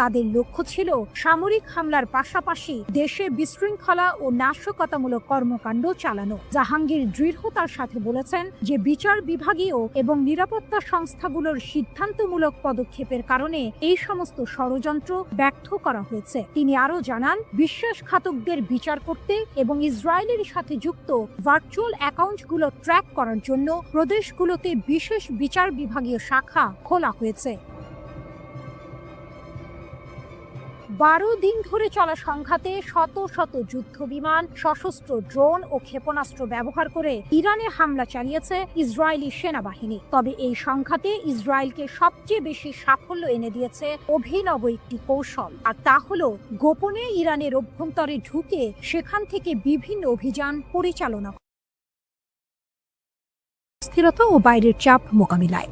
[SPEAKER 1] তাদের লক্ষ্য ছিল সামরিক হামলার পাশাপাশি দেশে বিশৃঙ্খলা ও নাশকতামূলক কর্মকাণ্ড চালানো। জাহাঙ্গীর দৃঢ়তার সাথে বলেছেন যে বিচার বিভাগীয় এবং নিরাপত্তা সংস্থাগুলোর সিদ্ধান্তমূলক পদক্ষেপের কারণে এই সমস্ত ষড়যন্ত্র ব্যর্থ করা হয়েছে। তিনি আরও জানান, বিশ্বাসঘাতকদের বিচার করতে এবং ইসরায়েলের সাথে যুক্ত ভার্চুয়াল অ্যাকাউন্টগুলো ট্র্যাক করার জন্য প্রদেশগুলোতে বিশেষ বিচার বিভাগীয় শাখা খোলা হয়েছে। 12 দিন ধরে চলা সংঘাতে শত শত যুদ্ধ বিমান, সশস্ত্র ড্রোন ও ক্ষেপণাস্ত্র ব্যবহার করে ইরানে হামলা চালিয়েছে ইসরায়েলি সেনাবাহিনী। তবে এই সংঘাতে ইসরায়েলকে সবচেয়ে বেশি সাফল্য এনে দিয়েছে অভিনব একটি কৌশল, আর তা হলো গোপনে ইরানের অভ্যন্তরে ঢুকে সেখান থেকে বিভিন্ন অভিযান পরিচালনা, স্থিরতা ও বাইরের চাপ মোকাবিলায়।